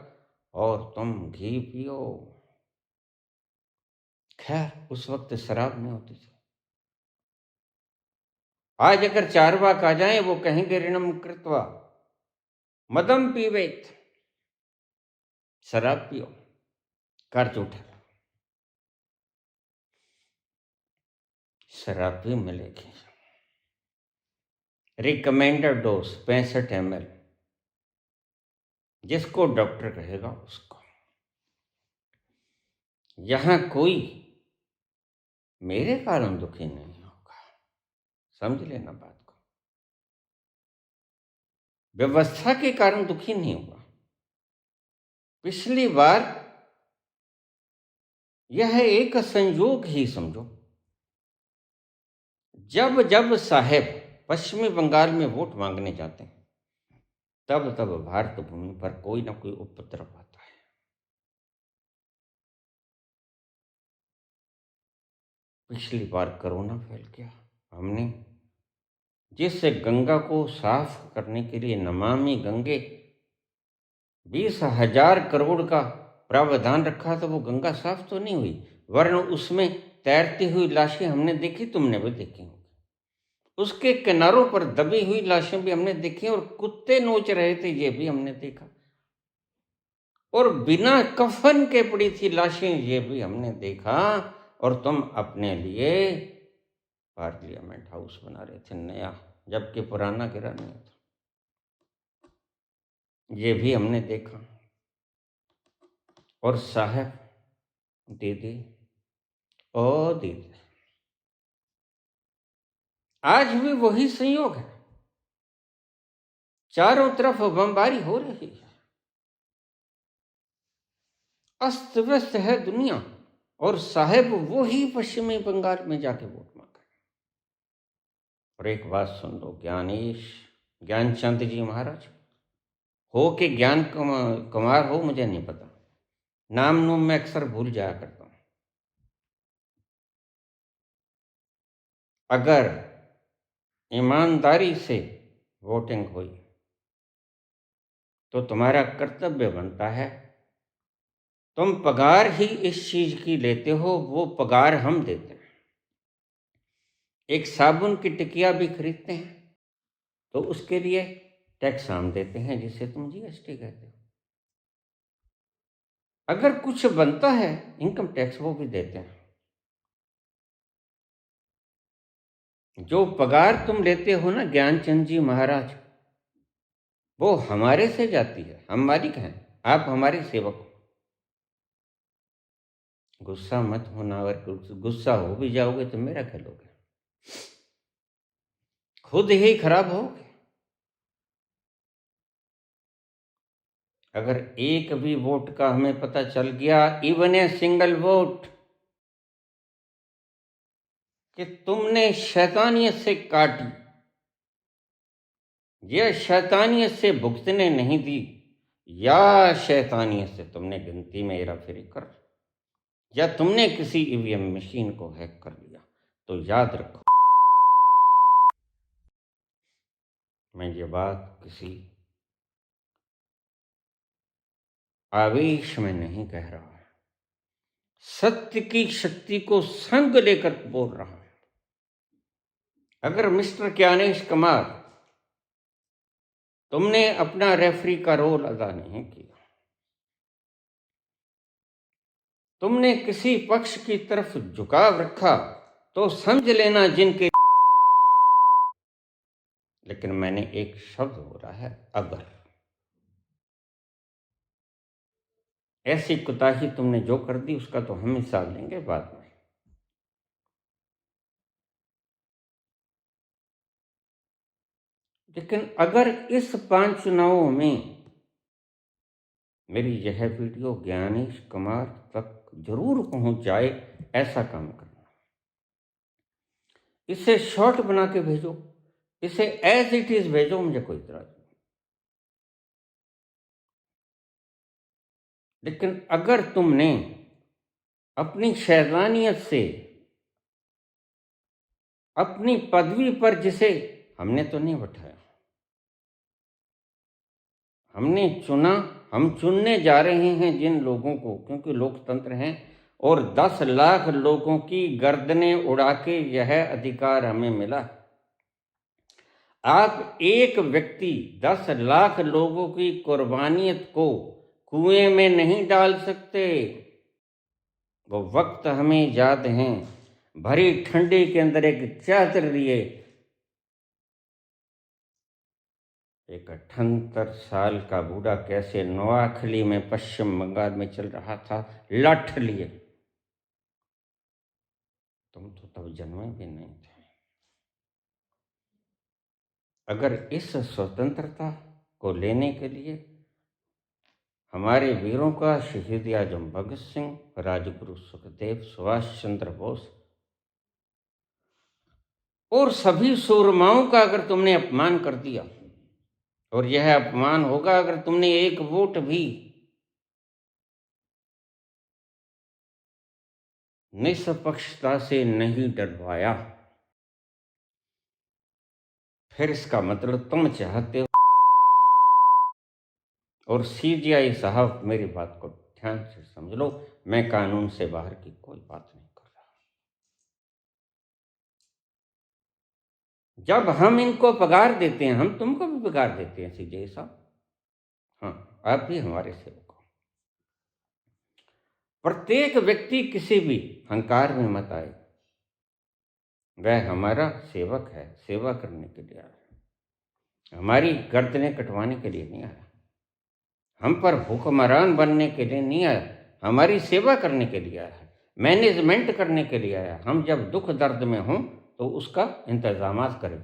और तुम घी पियो। खैर उस वक्त शराब नहीं होती थी, आज अगर चारवाक आ जाए, वो कहेंगे ऋणम कृत्वा मदम पीवेत, शराब पियो, कर्ज उठा, शराब भी मिलेगी। रिकमेंडेड डोज 65 ml, जिसको डॉक्टर कहेगा उसको। यहां कोई मेरे कारण दुखी नहीं होगा, समझ लेना बात को। व्यवस्था के कारण दुखी नहीं होगा। पिछली बार यह एक संयोग ही समझो, जब जब साहेब पश्चिमी बंगाल में वोट मांगने जाते हैं, तब तब भारत भूमि पर कोई ना कोई उपद्रव आता है। पिछली बार कोरोना फैल गया, हमने जिस गंगा को साफ करने के लिए नमामि गंगे 20,000 करोड़ का प्रावधान रखा था, वो गंगा साफ तो नहीं हुई, वरन उसमें तैरती हुई लाशें हमने देखी, तुमने भी देखी होंगी। उसके किनारों पर दबी हुई लाशें भी हमने देखी, और कुत्ते नोच रहे थे ये भी हमने देखा, और बिना कफन के पड़ी थी लाशें ये भी हमने देखा। और तुम अपने लिए पार्लियामेंट हाउस बना रहे थे नया, जबकि पुराना गिरा नहीं था, ये भी हमने देखा। और साहब दीदी ओ दीदी, आज भी वही संयोग है, चारों तरफ बमबारी हो रही है, अस्त व्यस्त है दुनिया, और साहेब वो ही पश्चिमी बंगाल में जाके वोट मांग रहे। और एक बात सुन लो, ज्ञानचंद जी महाराज हो कि ज्ञान कुमार हो मुझे नहीं पता, नाम नूम मैं अक्सर भूल जाया करता हूं। अगर ईमानदारी से वोटिंग हुई तो तुम्हारा कर्तव्य बनता है, तुम पगार ही इस चीज की लेते हो, वो पगार हम देते हैं। एक साबुन की टिकिया भी खरीदते हैं तो उसके लिए टैक्स हम देते हैं, जिसे तुम जीएसटी कहते हो। अगर कुछ बनता है इनकम टैक्स वो भी देते हैं। जो पगार तुम लेते हो ना ज्ञानचंद जी महाराज, वो हमारे से जाती है, हम मालिक हैं, आप हमारे सेवक हो। गुस्सा मत होना, अगर गुस्सा हो भी जाओगे तो मेरा क्या लोगे, खुद ही खराब होगे। अगर एक भी वोट का हमें पता चल गया, इवन ए सिंगल वोट, कि तुमने शैतानियत से काटी या शैतानियत से भुगतने नहीं दी, या शैतानियत से तुमने गिनती में हेराफेरी कर, या तुमने किसी ईवीएम मशीन को हैक कर लिया, तो याद रखो, मैं ये बात किसी आवेश में नहीं कह रहा, सत्य की शक्ति को संग लेकर बोल रहा हूं। अगर मिस्टर ज्ञानेश कुमार तुमने अपना रेफरी का रोल अदा नहीं किया, तुमने किसी पक्ष की तरफ झुकाव रखा, तो समझ लेना जिनके, लेकिन मैंने एक शब्द बोला है, अगर ऐसी कुताही तुमने जो कर दी उसका तो हम हिसाब लेंगे बाद में। लेकिन अगर इस 5 चुनावों में मेरी यह वीडियो ज्ञानेश कुमार तक जरूर पहुंच जाए, ऐसा काम करना। इसे शॉर्ट बना के भेजो, इसे एज इट इज भेजो, मुझे कोई इतराज नहीं। लेकिन अगर तुमने अपनी शैतानियत से अपनी पदवी पर, जिसे हमने तो नहीं बैठाया, हमने चुना, हम चुनने जा रहे हैं जिन लोगों को, क्योंकि लोकतंत्र हैं, और 10 लाख लोगों की गर्दनें उड़ा के यह अधिकार हमें मिला। आप एक व्यक्ति 10 लाख लोगों की कुर्बानियत को कुएं में नहीं डाल सकते। वो वक्त हमें याद हैं, भरी ठंडी के अंदर एक चादर लिए एक 78 साल का बूढ़ा कैसे नोआखली में पश्चिम बंगाल में चल रहा था लाठ लिए। तुम तो तब जन्मे भी नहीं थे। अगर इस स्वतंत्रता को लेने के लिए हमारे वीरों का, शहीद आजम भगत सिंह, राजगुरु सुखदेव, सुभाष चंद्र बोस और सभी सूरमाओं का अगर तुमने अपमान कर दिया, और यह अपमान होगा अगर तुमने एक वोट भी निष्पक्षता से नहीं डलवाया, फिर इसका मतलब तुम चाहते हो। और सीजीआई साहब, मेरी बात को ध्यान से समझ लो, मैं कानून से बाहर की कोई बात नहीं कर रहा। जब हम इनको पगार देते हैं, हम तुमको भी पगार देते हैं सीजीआई साहब। हाँ, आप भी हमारे सेवक हो। प्रत्येक व्यक्ति किसी भी अहंकार में मत आए, वह हमारा सेवक है, सेवा करने के लिए आया, हमारी गर्दनें कटवाने के लिए नहीं आया, हम पर हुक्मरान बनने के लिए नहीं आया, हमारी सेवा करने के लिए आया है, मैनेजमेंट करने के लिए आया। हम जब दुख दर्द में हों तो उसका इंतजाम करें।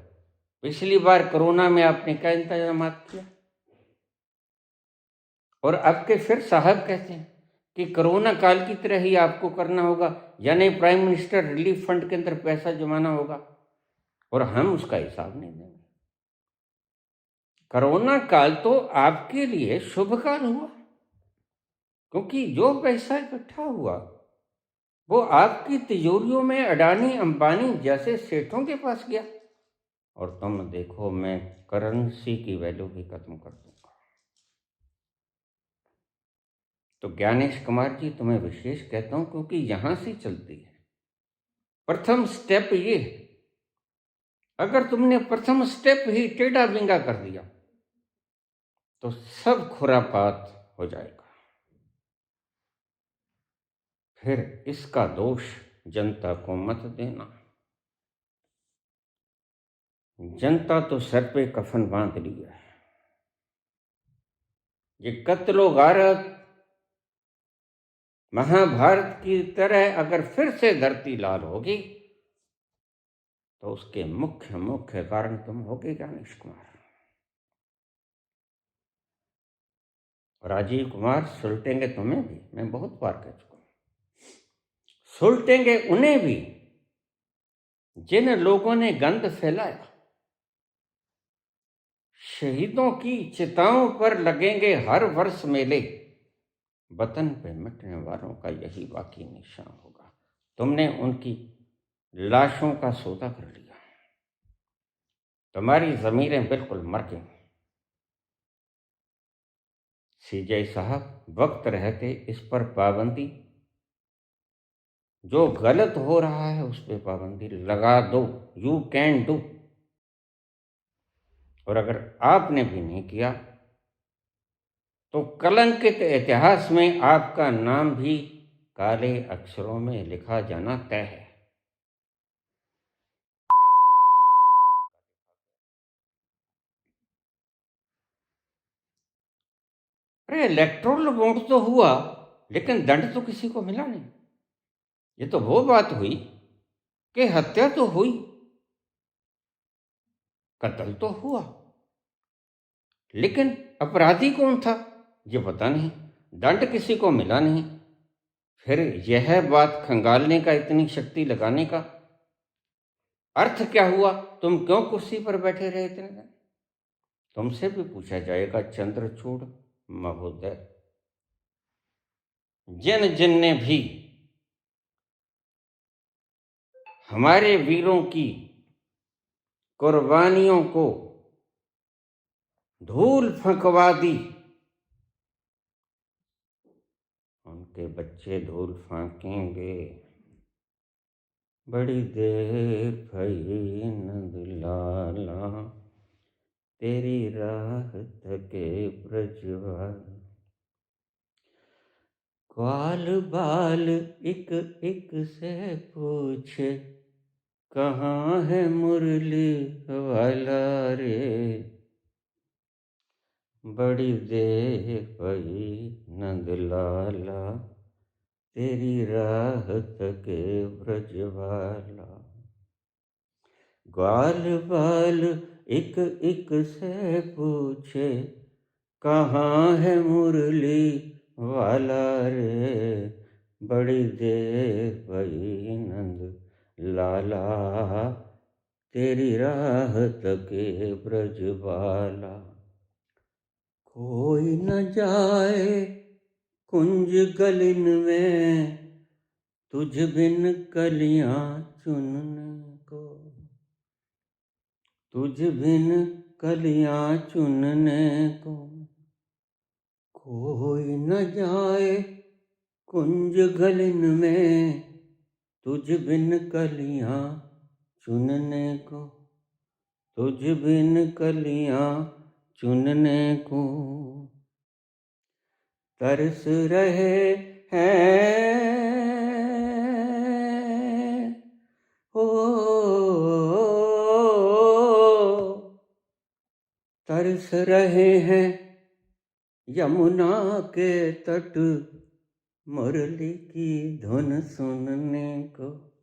पिछली बार कोरोना में आपने क्या इंतजाम किया? और अब के फिर साहब कहते हैं कि कोरोना काल की तरह ही आपको करना होगा, यानी प्राइम मिनिस्टर रिलीफ फंड के अंदर पैसा जमाना होगा, और हम उसका हिसाब नहीं देंगे। कोरोना काल तो आपके लिए शुभ काल हुआ, क्योंकि जो पैसा इकट्ठा हुआ वो आपकी तिजोरियों में अडानी अंबानी जैसे सेठों के पास गया। और तुम देखो, मैं करेंसी की वैल्यू भी खत्म कर दूंगा। तो ज्ञानेश कुमार जी, तुम्हें विशेष कहता हूं, क्योंकि यहां से चलती है प्रथम स्टेप ये। अगर तुमने प्रथम स्टेप ही टेढ़ा बिंगा कर दिया तो सब खुरापात हो जाएगा। फिर इसका दोष जनता को मत देना। जनता तो सर पे कफन बांध लिया है। ये कत्लो गारत महाभारत की तरह अगर फिर से धरती लाल होगी तो उसके मुख्य मुख्य कारण तुम होगे ज्ञानेश कुमार। राजीव कुमार सुलटेंगे तुम्हें भी, मैं बहुत बार कह चुका हूं। सुलटेंगे उन्हें भी जिन लोगों ने गंद फैलाया। शहीदों की चिताओं पर लगेंगे हर वर्ष मेले, वतन पे मिटने वालों का यही बाकी निशान होगा। तुमने उनकी लाशों का सौदा कर लिया, तुम्हारी जमीरें बिल्कुल मर गई। सीजीआई साहब, वक्त रहते इस पर पाबंदी, जो गलत हो रहा है उस पर पाबंदी लगा दो। You can do. और अगर आपने भी नहीं किया तो कलंकित इतिहास में आपका नाम भी काले अक्षरों में लिखा जाना तय है। अरे, इलेक्टोरल वोट तो हुआ, लेकिन दंड तो किसी को मिला नहीं। ये तो वो बात हुई कि हत्या तो हुई, कत्ल तो हुआ, लेकिन अपराधी कौन था ये पता नहीं, दंड किसी को मिला नहीं। फिर यह बात खंगालने का, इतनी शक्ति लगाने का अर्थ क्या हुआ? तुम क्यों कुर्सी पर बैठे रहे इतने दिन? तुमसे भी पूछा जाएगा चंद्रचूड़ महोदय। जिन जिन ने भी हमारे वीरों की कुर्बानियों को धूल फंकवा दी, उनके बच्चे धूल फांकेंगे। बड़ी देर भई नंद लाला, तेरी राह थके ब्रजवाल। ग्वाल बाल एक एक से पूछे, कहाँ है मुरली वाला रे। बड़ी देर पई नंद लाला, तेरी राह थके ब्रजवाला। ग्वाल बाल एक एक से पूछे, कहाँ है मुरली वाला रे। बड़ी देर पई नंद लाला, तेरी राह तके ब्रजबाला। कोई न जाए कुंज गलिन में, तुझ बिन कलियां चुनने को। तुझ बिन कलियां चुनने को। कोई न जाए कुंज गलिन में, तुझ बिन कलियां चुनने को। तुझ बिन कलियां चुनने को। तरस रहे हैं हो, तरस रहे हैं यमुना के तट, मुरली की धुन सुनने को।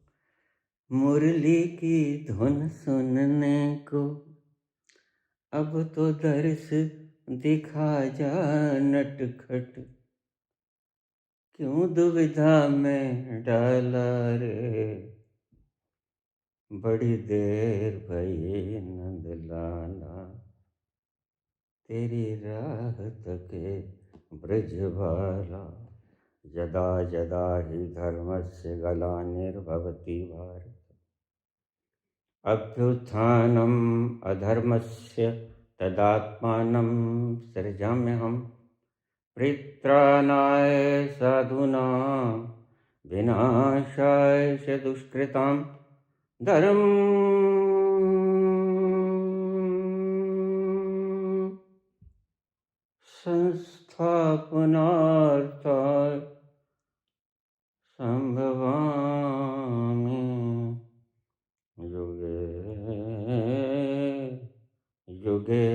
मुरली की धुन सुनने को। अब तो दर्श दिखा जा नटखट, क्यों दुविधा में डाला रे। बड़ी देर भई नंद लाला, तेरी राह तके ब्रजबाला। यदा यदा हि धर्मस्य ग्लानिर्भवति भारत, अभ्युत्थानम् अधर्मस्य तदात्मानं सृजाम्यहम्। परित्राणाय साधूनां विनाशाय च दुष्कृतां, धर्म संस्थापनार्थाय संभवामि युगे युगे।